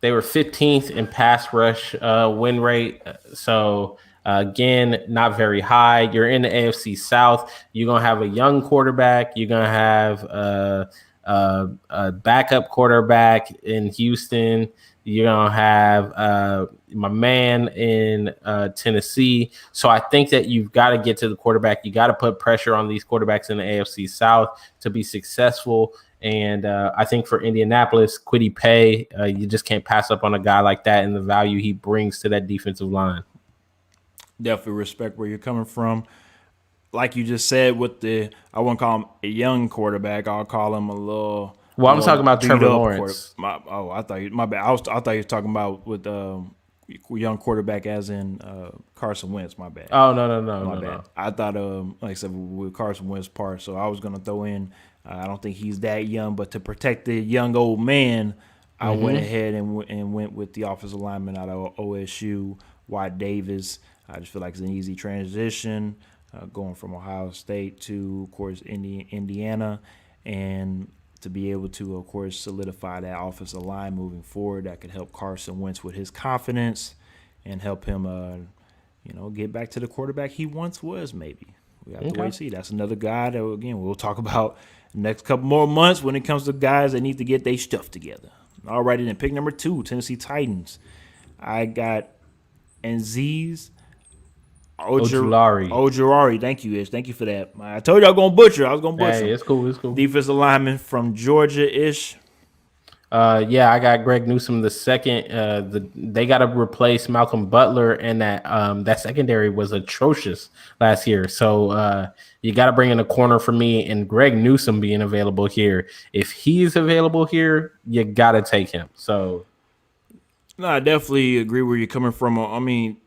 They were 15th in pass rush win rate. So, again, not very high. You're in the AFC South. You're going to have a young quarterback. You're going to have a backup quarterback in Houston. You're going to have my man in Tennessee. So I think that you've got to get to the quarterback. You got to put pressure on these quarterbacks in the AFC South to be successful. And I think for Indianapolis, Kwity Paye, you just can't pass up on a guy like that and the value he brings to that defensive line. Definitely respect where you're coming from. Like you just said, I won't call him a young quarterback. I'll call him a little. Well, I'm talking about Trevor Lawrence. I thought you. My bad. I thought you were talking about with young quarterback, as in Carson Wentz. My bad. Oh no. My bad. I thought, like I said, with Carson Wentz part. So I was gonna throw in. I don't think he's that young, but to protect the young old man, I went ahead and went with the offensive lineman out of OSU, Wyatt Davis. I just feel like it's an easy transition going from Ohio State to, of course, Indiana, and to be able to, of course, solidify that offensive line moving forward. That could help Carson Wentz with his confidence and help him, get back to the quarterback he once was. Maybe we have to wait and see. That's another guy that, again, we'll talk about next couple more months when it comes to guys that need to get their stuff together. All right, and then pick number 2, Tennessee Titans. I got Azeez Ojulari. Thank you, Ish. Thank you for that. I told you I was going to butcher. I was going to butcher. Hey, it's cool. Defensive lineman from Georgia, Ish. Yeah, I got Greg Newsome the second. They got to replace Malcolm Butler, and that secondary was atrocious last year. So you got to bring in a corner for me, and Greg Newsome being available here. If he's available here, you got to take him. So, no, I definitely agree where you're coming from. I mean,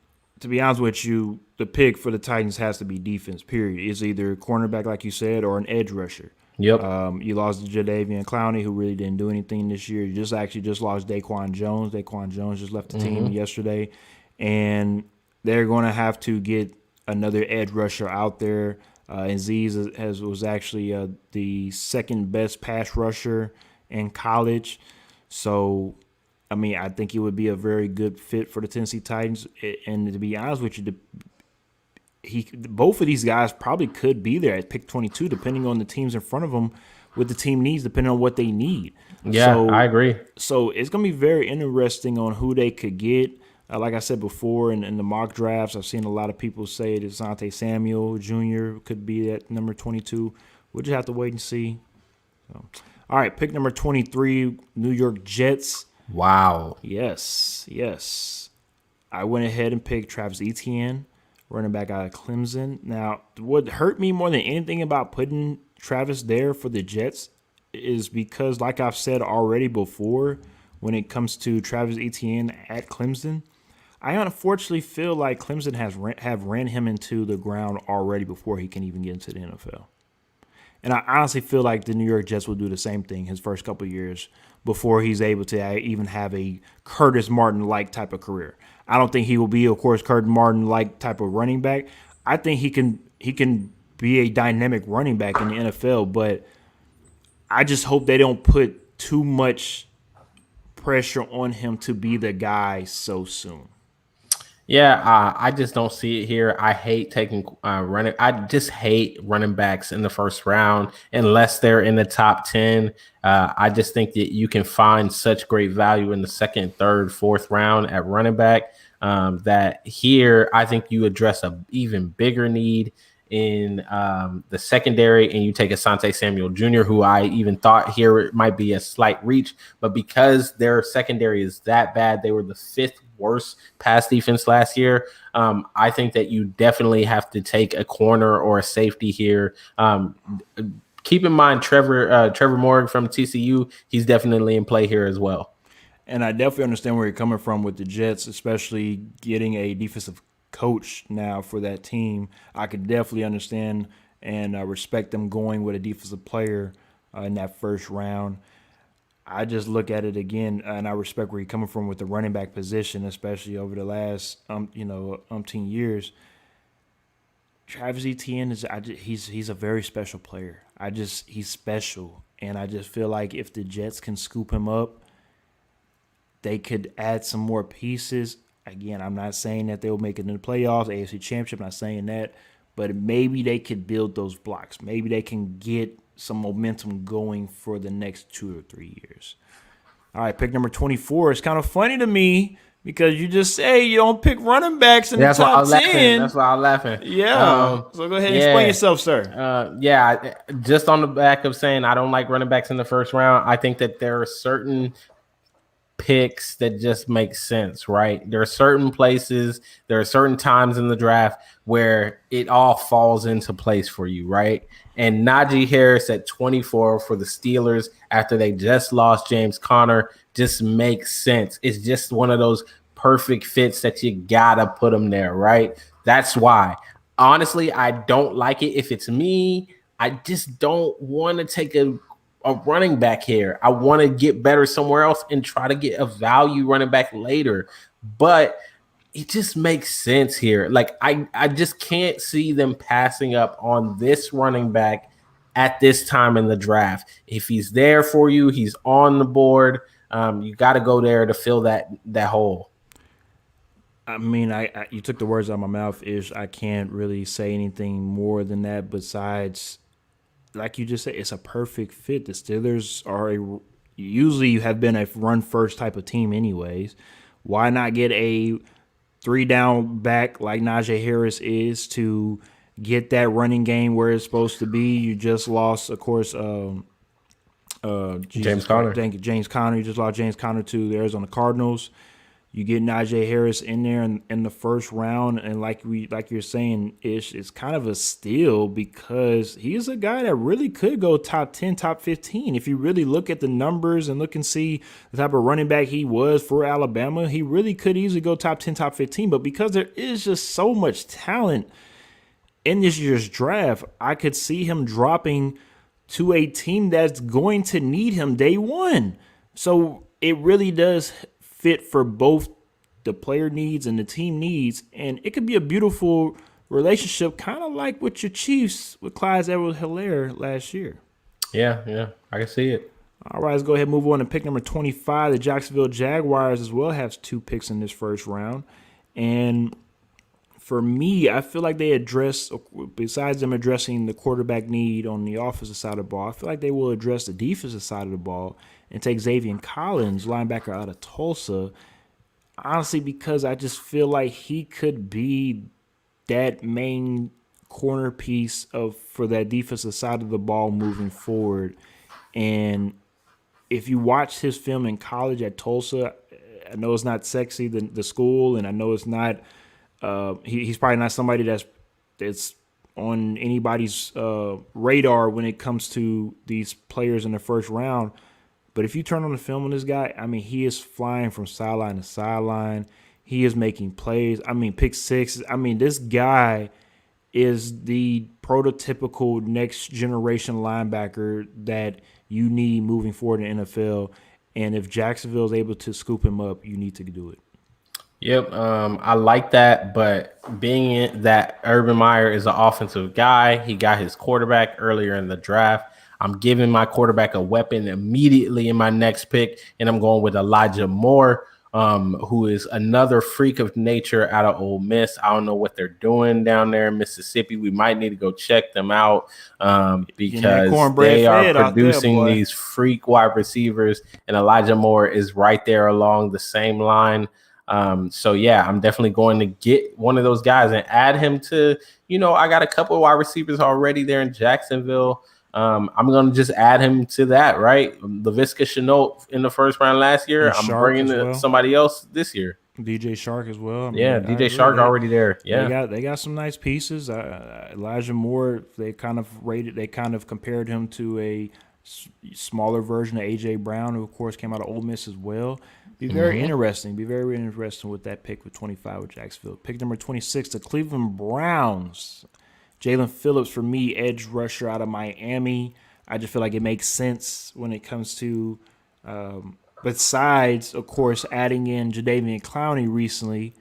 to be honest with you, the pick for the Titans has to be defense, period. It's either cornerback, like you said, or an edge rusher. Yep. You lost Jadeveon Clowney, who really didn't do anything this year. You just lost Daquan Jones. Daquan Jones just left the team yesterday. And they're going to have to get another edge rusher out there. Azeez was actually the second best pass rusher in college. So, I mean, I think it would be a very good fit for the Tennessee Titans. And to be honest with you, both of these guys probably could be there at pick 22, depending on the teams in front of them, what the team needs, depending on what they need. Yeah, so, I agree. So it's going to be very interesting on who they could get. Like I said before, in the mock drafts, I've seen a lot of people say that Asante Samuel Jr. could be at number 22. We'll just have to wait and see. So, all right, pick number 23, New York Jets. Wow. Yes. I went ahead and picked Travis Etienne, running back out of Clemson. Now, what hurt me more than anything about putting Travis there for the Jets is because, like I've said already before, when it comes to Travis Etienne at Clemson, I unfortunately feel like Clemson have ran him into the ground already before he can even get into the NFL. And I honestly feel like the New York Jets will do the same thing his first couple of years before he's able to even have a Curtis Martin-like type of career. I don't think he will be, of course, Curtis Martin-like type of running back. I think he can be a dynamic running back in the NFL, but I just hope they don't put too much pressure on him to be the guy so soon. Yeah, I just don't see it here. I hate taking running. I just hate running backs in the first round unless they're in the top 10. I just think that you can find such great value in the second, third, fourth round at running back. That here, I think you address a even bigger need in the secondary, and you take Asante Samuel Jr., who I even thought here it might be a slight reach, but because their secondary is that bad, they were the fifth worst pass defense last year. I think that you definitely have to take a corner or a safety here. Keep in mind Trevor Morgan from TCU. He's definitely in play here as well. And I definitely understand where you're coming from with the Jets, especially getting a defensive coach now for that team. I could definitely understand and respect them going with a defensive player in that first round. I just look at it again, and I respect where you're coming from with the running back position, especially over the last, umpteen years. Travis Etienne he's a very special player. He's special, and I just feel like if the Jets can scoop him up, they could add some more pieces. Again, I'm not saying that they'll make it in the playoffs, AFC Championship. I'm not saying that, but maybe they could build those blocks. Maybe they can get some momentum going for the next 2 or 3 years. All right, pick number 24. It's kind of funny to me because you just say you don't pick running backs in Yeah, the that's why I top was laughing. 10. That's why I was laughing. Yeah. So go ahead and explain Yeah. yourself, sir. Yeah, just on the back of saying I don't like running backs in the first round, I think that there are certain picks that just make sense, right? There are certain places, there are certain times in the draft where it all falls into place for you, right? And Najee Harris at 24 for the Steelers after they just lost James Conner just makes sense. It's just one of those perfect fits that you gotta put them there, right? That's why. Honestly, I don't like it. If it's me, I just don't want to take a running back here. I want to get better somewhere else and try to get a value running back later. But it just makes sense here. Like I just can't see them passing up on this running back at this time in the draft. If he's there for you, he's on the board. You got to go there to fill that hole. I mean, you took the words out of my mouth. Ish, I can't really say anything more than that. Besides, like you just said, it's a perfect fit. The Steelers are usually have been a run first type of team, anyways. Why not get a three down back like Najee Harris is to get that running game where it's supposed to be? You just lost, of course. Jesus James Christ, Conner. thank you, James Conner. You just lost James Conner to the Arizona Cardinals. You get Najee Harris in there in the first round, and like you're saying, Ish, it's kind of a steal because he's a guy that really could go top 10, top 15. If you really look at the numbers and look and see the type of running back he was for Alabama, he really could easily go top 10, top 15. But because there is just so much talent in this year's draft, I could see him dropping to a team that's going to need him day one. So it really does fit for both the player needs and the team needs, and it could be a beautiful relationship, kind of like with your Chiefs with Clyde Edwards-Helaire last year. Yeah, I can see it. All right, let's go ahead and move on to pick number 25. The Jacksonville Jaguars as well have 2 picks in this first round, and for me, I feel like they address, besides them addressing the quarterback need on the offensive side of the ball, I feel like they will address the defensive side of the ball and take Xavier Collins, linebacker out of Tulsa. Honestly, because I just feel like he could be that main corner piece for that defensive side of the ball moving forward. And if you watch his film in college at Tulsa, I know it's not sexy, the school, and I know it's not. He's probably not somebody that's on anybody's radar when it comes to these players in the first round. But if you turn on the film on this guy, I mean, he is flying from sideline to sideline. He is making plays. I mean, pick six. I mean, this guy is the prototypical next generation linebacker that you need moving forward in the NFL. And if Jacksonville is able to scoop him up, you need to do it. Yep, I like that, but that Urban Meyer is an offensive guy, he got his quarterback earlier in the draft. I'm giving my quarterback a weapon immediately in my next pick, and I'm going with Elijah Moore, who is another freak of nature out of Ole Miss. I don't know what they're doing down there in Mississippi. We might need to go check them out Getting that because cornbread they are fed out there, producing boy. these freak wide receivers, and Elijah Moore is right there along the same line. So yeah, I'm definitely going to get one of those guys and add him to, I got a couple of wide receivers already there in Jacksonville. I'm going to just add him to that, right? Laviska Shenault in the first round last year. And I'm Shark as bringing well. somebody else this year. DJ Shark as well. I mean, Yeah, I DJ agree. Shark already there. Yeah. They got some nice pieces. Elijah Moore, they kind of compared him to a smaller version of AJ Brown, who of course came out of Ole Miss as well. Be very interesting. Be very interesting with that pick with 25 with Jacksonville. Pick number 26, the Cleveland Browns. Jalen Phillips for me, edge rusher out of Miami. I just feel like it makes sense when it comes to, besides, of course, adding in Jadeveon Clowney recently.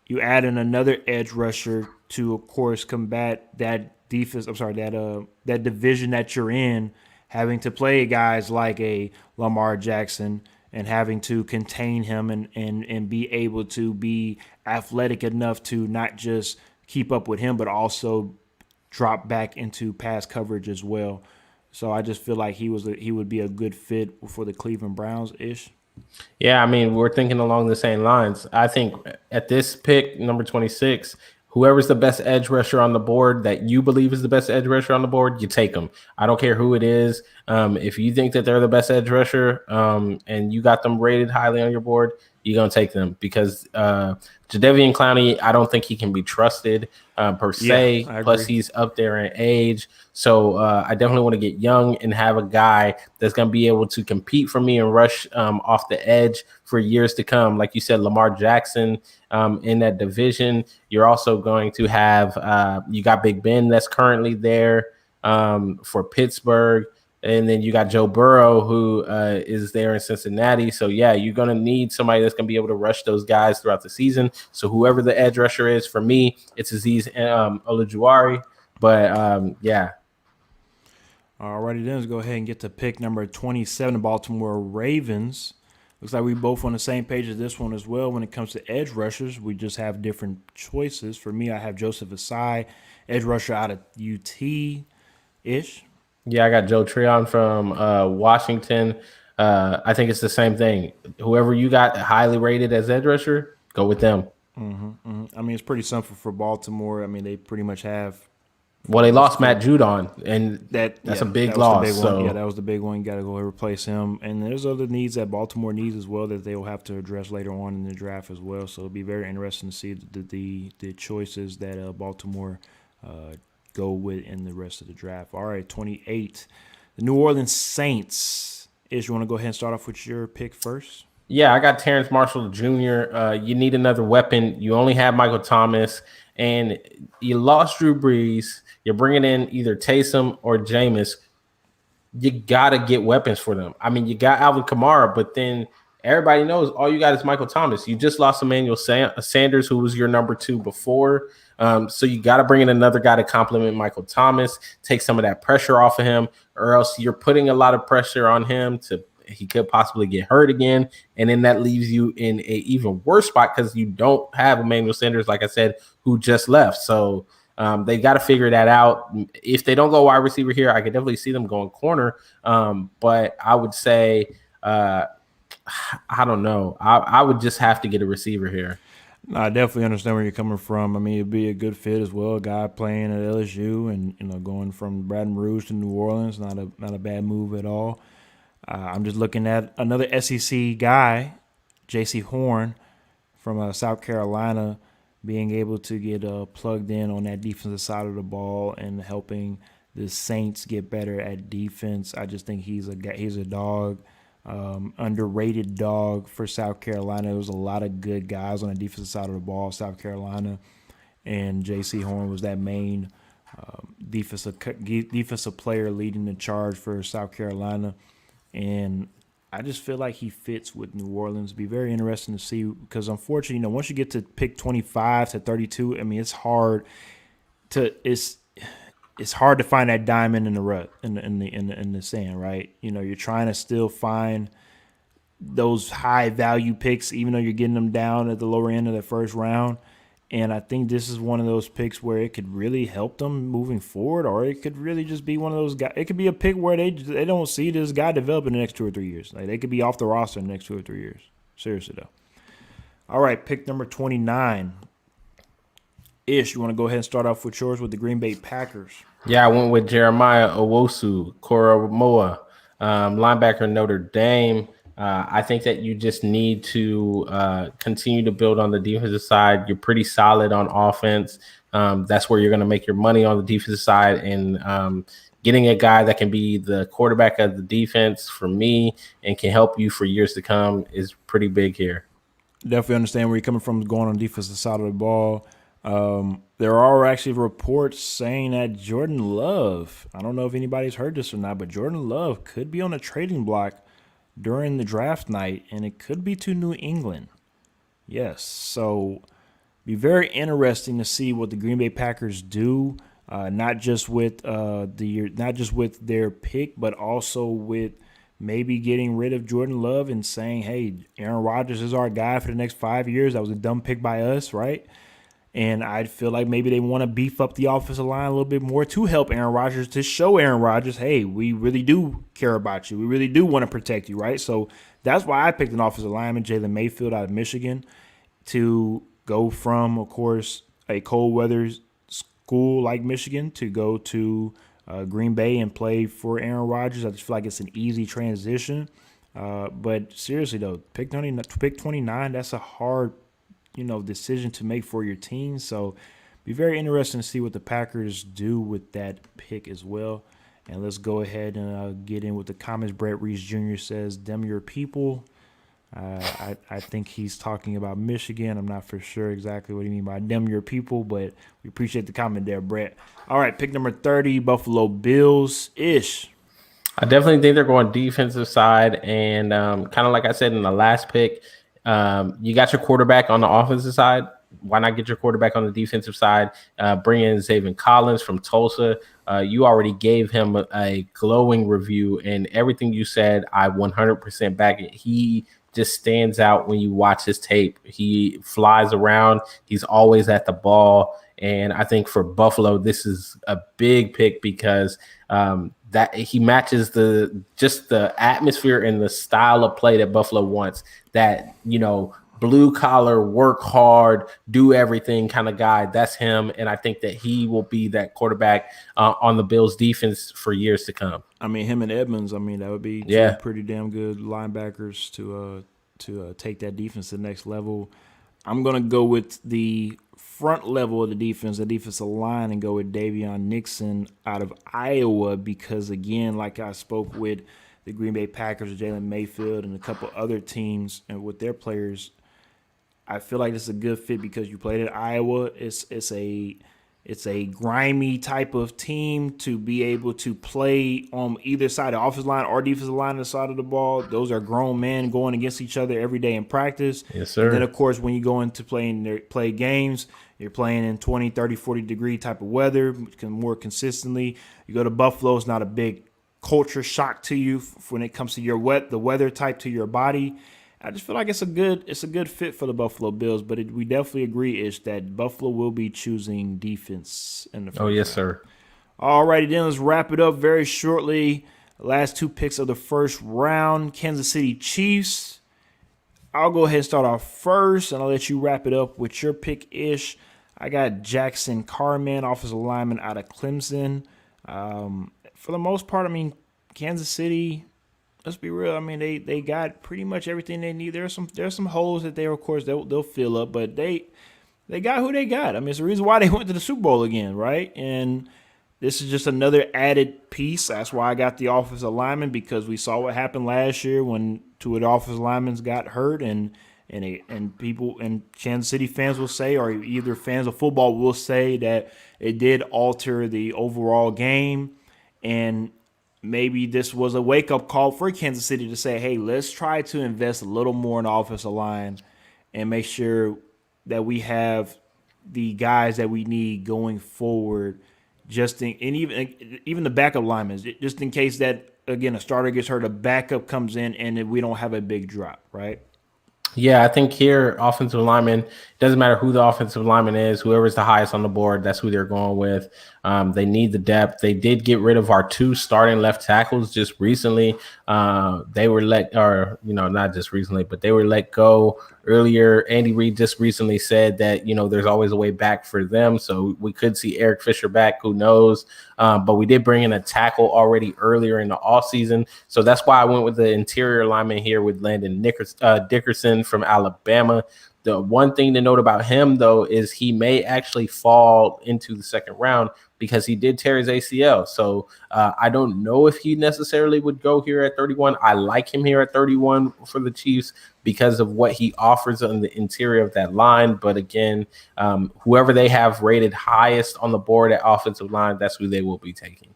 You add in another edge rusher to, of course, combat that defense. I'm sorry, that division that you're in, having to play guys like a Lamar Jackson and having to contain him and be able to be athletic enough to not just keep up with him, but also drop back into pass coverage as well. So I just feel like he would be a good fit for the Cleveland Browns ish. Yeah, I mean, we're thinking along the same lines. I think at this pick, number 26, whoever's the best edge rusher on the board that you believe is the best edge rusher on the board, you take them. I don't care who it is. If you think that they're the best edge rusher and you got them rated highly on your board, you're going to take them because Jadeveon Clowney, I don't think he can be trusted per se. I Plus, agree. he's up there in age. So I definitely want to get young and have a guy that's going to be able to compete for me and rush off the edge for years to come. Like you said, Lamar Jackson in that division. You're also going to have you got Big Ben that's currently there for Pittsburgh. And then you got Joe Burrow, who is there in Cincinnati. So, yeah, you're going to need somebody that's going to be able to rush those guys throughout the season. So, whoever the edge rusher is, for me, it's Aziz Olajuwari. But, yeah. Alrighty then, let's go ahead and get to pick number 27, the Baltimore Ravens. Looks like we both on the same page as this one as well. When it comes to edge rushers, we just have different choices. For me, I have Joseph Asai, edge rusher out of UT-ish. Yeah, I got Joe Tryon from Washington. I think it's the same thing. Whoever you got highly rated as edge rusher, go with them. I mean, it's pretty simple for Baltimore. I mean, they pretty much have Well, they lost Matt Judon, and that's a big that was loss. the big So one. Yeah, that was the big one. You got to go and replace him. And there's other needs that Baltimore needs as well that they will have to address later on in the draft as well. So it'll be very interesting to see the choices that Baltimore go with in the rest of the draft. All right, 28, the New Orleans Saints. Ish, you want to go ahead and start off with your pick first? yeah, I got Terrence Marshall Jr. You need another weapon. You only have Michael Thomas, and you lost Drew Brees. You're bringing in either Taysom or Jameis. You got to get weapons for them. I mean, you got Alvin Kamara, but then everybody knows all you got is Michael Thomas. You just lost Emmanuel Sanders, who was your number 2 before. So you got to bring in another guy to complement Michael Thomas, take some of that pressure off of him, or else you're putting a lot of pressure on him he could possibly get hurt again. And then that leaves you in a even worse spot because you don't have Emmanuel Sanders, like I said, who just left. So they got to figure that out. If they don't go wide receiver here, I could definitely see them going corner. But I would say, I don't know. I would just have to get a receiver here. No, I definitely understand where you're coming from. I mean, it'd be a good fit as well. A guy playing at LSU and going from Baton Rouge to New Orleans, not a bad move at all. I'm just looking at another SEC guy, J.C. Horn from South Carolina, being able to get plugged in on that defensive side of the ball and helping the Saints get better at defense. I just think he's a dog, underrated dog for South Carolina. There was a lot of good guys on the defensive side of the ball, South Carolina, and J.C. Horn was that main defensive player leading the charge for South Carolina. And I just feel like he fits with New Orleans. It'd be very interesting to see because, unfortunately, once you get to pick 25 to 32, I mean, it's hard to find that diamond in the rut in the sand, right? You're trying to still find those high value picks, even though you're getting them down at the lower end of the first round. And I think this is one of those picks where it could really help them moving forward, or it could really just be one of those guys. It could be a pick where they don't see this guy develop in the next 2 or 3 years. Like they could be off the roster in the next 2 or 3 years. Seriously though. All right, pick number 29. Ish, you want to go ahead and start off with yours with the Green Bay Packers? Yeah, I went with Jeremiah Owosu, Koromoa, linebacker Notre Dame. I think that you just need to continue to build on the defensive side. You're pretty solid on offense. That's where you're going to make your money on the defensive side. And getting a guy that can be the quarterback of the defense for me and can help you for years to come is pretty big here. Definitely understand where you're coming from going on the defensive side of the ball. There are actually reports saying that Jordan Love, I don't know if anybody's heard this or not, but Jordan Love could be on a trading block during the draft night, and it could be to New England. Yes, so be very interesting to see what the Green Bay Packers do, not just with their pick, but also with maybe getting rid of Jordan Love and saying, "Hey, Aaron Rodgers is our guy for the next 5 years." That was a dumb pick by us, right? And I feel like maybe they want to beef up the offensive line a little bit more to help Aaron Rodgers, to show Aaron Rodgers, hey, we really do care about you. We really do want to protect you, right? So that's why I picked an offensive lineman, Jalen Mayfield out of Michigan, to go from, of course, a cold weather school like Michigan to go to Green Bay and play for Aaron Rodgers. I just feel like it's an easy transition. But seriously, though, pick 29, that's a hard decision to make for your team. So be very interesting to see what the Packers do with that pick as well. And let's go ahead and get in with the comments. Brett Reese Jr. says, "Them your people." I think he's talking about Michigan. I'm not for sure exactly what he mean by "them your people," but we appreciate the comment there, Brett. All right, pick number 30, Buffalo Bills. Ish. I definitely think they're going defensive side, and kind of like I said in the last pick, you got your quarterback on the offensive side. Why not get your quarterback on the defensive side? Bring in Zaven Collins from Tulsa. You already gave him a glowing review, and everything you said, I 100% back it. He just stands out when you watch his tape. He flies around. He's always at the ball. And I think for Buffalo, this is a big pick because that he matches the atmosphere and the style of play that Buffalo wants. That, blue collar, work hard, do everything kind of guy. That's him. And I think that he will be that quarterback on the Bills defense for years to come. I mean, him and Edmonds, that would be two pretty damn good linebackers to take that defense to the next level. I'm going to go with the front level of the defensive line, and go with Davion Nixon out of Iowa because, again, like I spoke with the Green Bay Packers, Jalen Mayfield, and a couple other teams and with their players, I feel like this is a good fit because you played at Iowa. It's a grimy type of team to be able to play on either side, the offensive line or defensive line on the side of the ball. Those are grown men going against each other every day in practice. Yes, sir. And then, of course, when you go into play games, you're playing in 20, 30, 40-degree type of weather more consistently. You go to Buffalo, it's not a big culture shock to you when it comes to the weather type to your body. I just feel like it's a good fit for the Buffalo Bills, but we definitely agree that Buffalo will be choosing defense in the first round. Yes, sir. All righty, then let's wrap it up very shortly. Last two picks of the first round, Kansas City Chiefs. I'll go ahead and start off first, and I'll let you wrap it up with your pick-ish. I got Jackson Carman, offensive lineman out of Clemson. For the most part, Kansas City, let's be real. They got pretty much everything they need. There's some holes that they'll fill up, but they got who they got. It's the reason why they went to the Super Bowl again, right? And this is just another added piece. That's why I got the offensive lineman, because we saw what happened last year when two of the offensive linemen got hurt, and people and Kansas City fans will say, or either fans of football will say, that it did alter the overall game. And maybe this was a wake-up call for Kansas City to say, hey, let's try to invest a little more in the offensive line and make sure that we have the guys that we need going forward, and even the backup linemen, just in case that again, a starter gets hurt, a backup comes in, and we don't have a big drop, right? Yeah, I think here, offensive lineman, doesn't matter who the offensive lineman is, whoever's the highest on the board, that's who they're going with. They need the depth. They did get rid of our 2 starting left tackles just recently. They were not just recently, but they were let go earlier. Andy Reid just recently said that, there's always a way back for them. So we could see Eric Fisher back, who knows? But we did bring in a tackle already earlier in the offseason. So that's why I went with the interior lineman here with Landon Dickerson from Alabama. The one thing to note about him, though, is he may actually fall into the second round because he did tear his ACL. So I don't know if he necessarily would go here at 31. I like him here at 31 for the Chiefs because of what he offers on the interior of that line. But again, whoever they have rated highest on the board at offensive line, that's who they will be taking.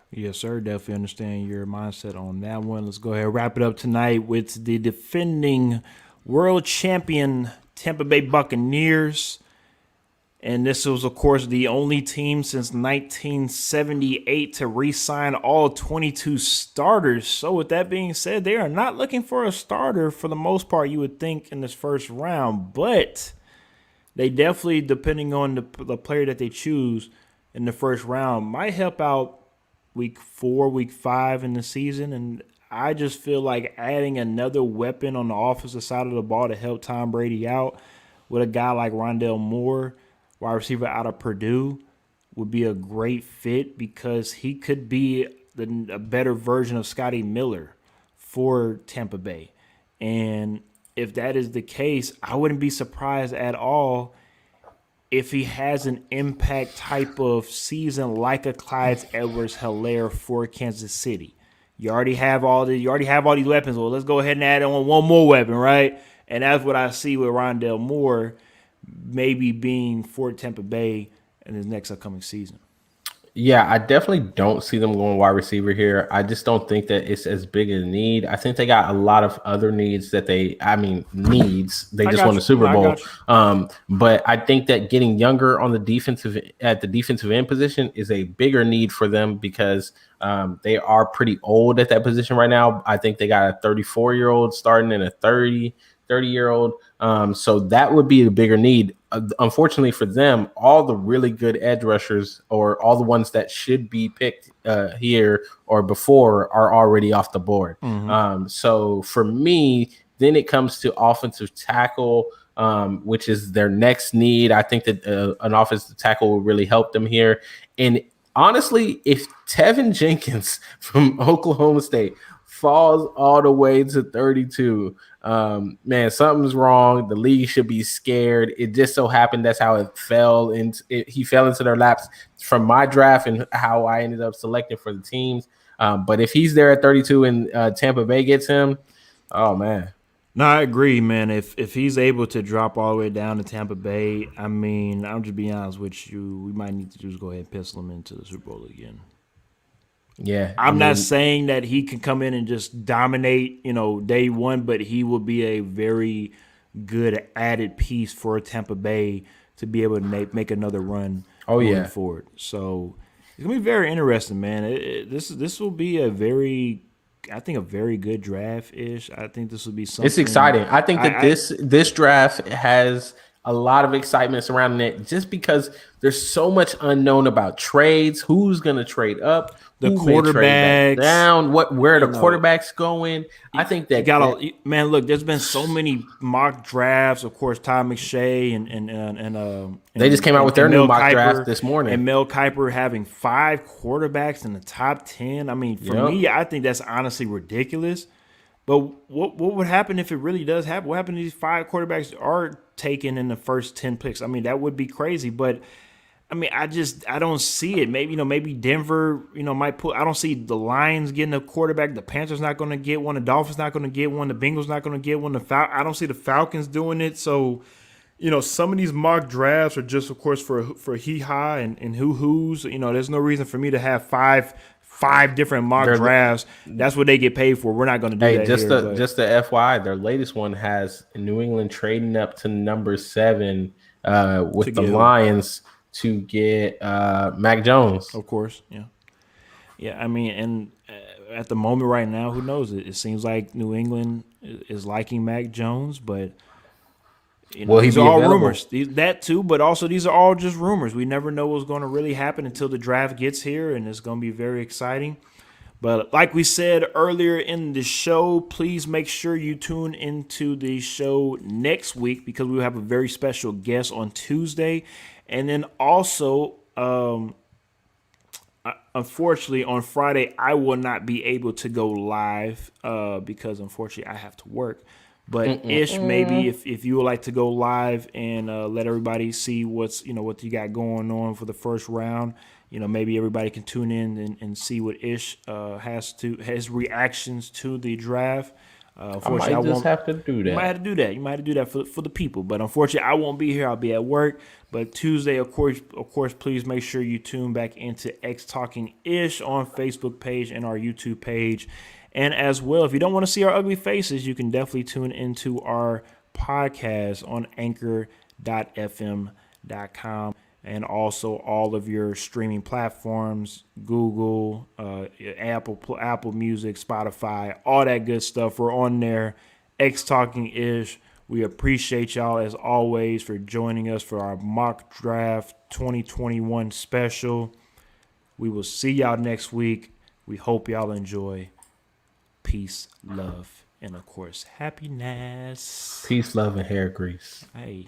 Yes, sir. Definitely understand your mindset on that one. Let's go ahead and wrap it up tonight with the defending world champion Tampa Bay Buccaneers. And this was, of course, the only team since 1978 to re-sign all 22 starters. So with that being said, they are not looking for a starter for the most part, you would think, in this first round. But they definitely, depending on the player that they choose in the first round, might help out week 4, week 5 in the season. And I just feel like adding another weapon on the offensive side of the ball to help Tom Brady out with a guy like Rondale Moore, wide receiver out of Purdue, would be a great fit because he could be a better version of Scotty Miller for Tampa Bay. And if that is the case, I wouldn't be surprised at all if he has an impact type of season like a Clyde Edwards-Helaire for Kansas City. You already have all these weapons. Well, let's go ahead and add on one more weapon, right? And that's what I see with Rondale Moore maybe being for Tampa Bay in his next upcoming season. Yeah, I definitely don't see them going wide receiver here. I just don't think that it's as big a need. I think they got a lot of other needs needs. They just won the Super Bowl. But I think that getting younger on the defensive end position is a bigger need for them because they are pretty old at that position right now. I think they got a 34-year-old starting and a 30-year-old. So that would be the bigger need. Unfortunately for them, all the really good edge rushers or all the ones that should be picked here or before are already off the board. Mm-hmm. So for me, then it comes to offensive tackle, which is their next need. I think that an offensive tackle will really help them here. And honestly, if Tevin Jenkins from Oklahoma State falls all the way to 32, man, something's wrong. The league should be scared. It just so happened that's how it fell. He fell into their laps from my draft and how I ended up selecting for the teams. But if he's there at 32 and Tampa Bay gets him, oh, man. No, I agree, man. If he's able to drop all the way down to Tampa Bay, I mean, I'm just being honest with you, we might need to just go ahead and pencil him into the Super Bowl again. Yeah, I'm not saying that he can come in and just dominate, day one, but he will be a very good added piece for Tampa Bay to be able to make another run moving forward. So it's gonna be very interesting, man. This will be a very good draft-ish. I think this will be something. It's exciting. I think that this draft has a lot of excitement surrounding it just because there's so much unknown about trades. Who's going to trade up? The quarterbacks down? Where the quarterbacks going? I think that man. Look, there's been so many mock drafts. Of course, Todd McShay and they just came out with their new mock draft this morning. And Mel Kiper having 5 quarterbacks in the top 10. I mean, for me, I think that's honestly ridiculous. But what would happen if it really does happen? What happens if these 5 quarterbacks are taken in the first 10 picks? I mean, that would be crazy. But I mean, I don't see it. Maybe Denver, might put. I don't see the Lions getting a quarterback. The Panthers not going to get one. The Dolphins not going to get one. The Bengals not going to get one. I don't see the Falcons doing it. So, some of these mock drafts are just, of course, for hee-haw and hoo-hoos. There's no reason for me to have five different mock drafts. That's what they get paid for. We're not going to do that here. Just the FYI, their latest one has New England trading up to number 7 with the Lions to get Mac Jones. Of course, yeah. I mean, and at the moment right now, who knows? It seems like New England is liking Mac Jones, but Will he these are be all available? rumors. That too, but also these are all just rumors. We never know what's going to really happen until the draft gets here, and it's going to be very exciting. But like we said earlier in the show, please make sure you tune into the show next week because we will have a very special guest on Tuesday. And then also, unfortunately, on Friday, I will not be able to go live because unfortunately I have to work. But Ish, maybe if you would like to go live and let everybody see what you got going on for the first round, maybe everybody can tune in and see what Ish his reactions to the draft. I Unfortunately, I might just won't. have to do You might have that. to do that. You might have to do that for the people. But unfortunately, I won't be here. I'll be at work. But Tuesday, of course, please make sure you tune back into X Talking Ish on Facebook page and our YouTube page. And as well, if you don't want to see our ugly faces, you can definitely tune into our podcast on anchor.fm.com and also all of your streaming platforms, Google, Apple Music, Spotify, all that good stuff. We're on there. X Talking Ish. We appreciate y'all as always for joining us for our mock draft 2021 special. We will see y'all next week. We hope y'all enjoy. Peace, love, and of course, happiness. Peace, love, and hair grease. Hey.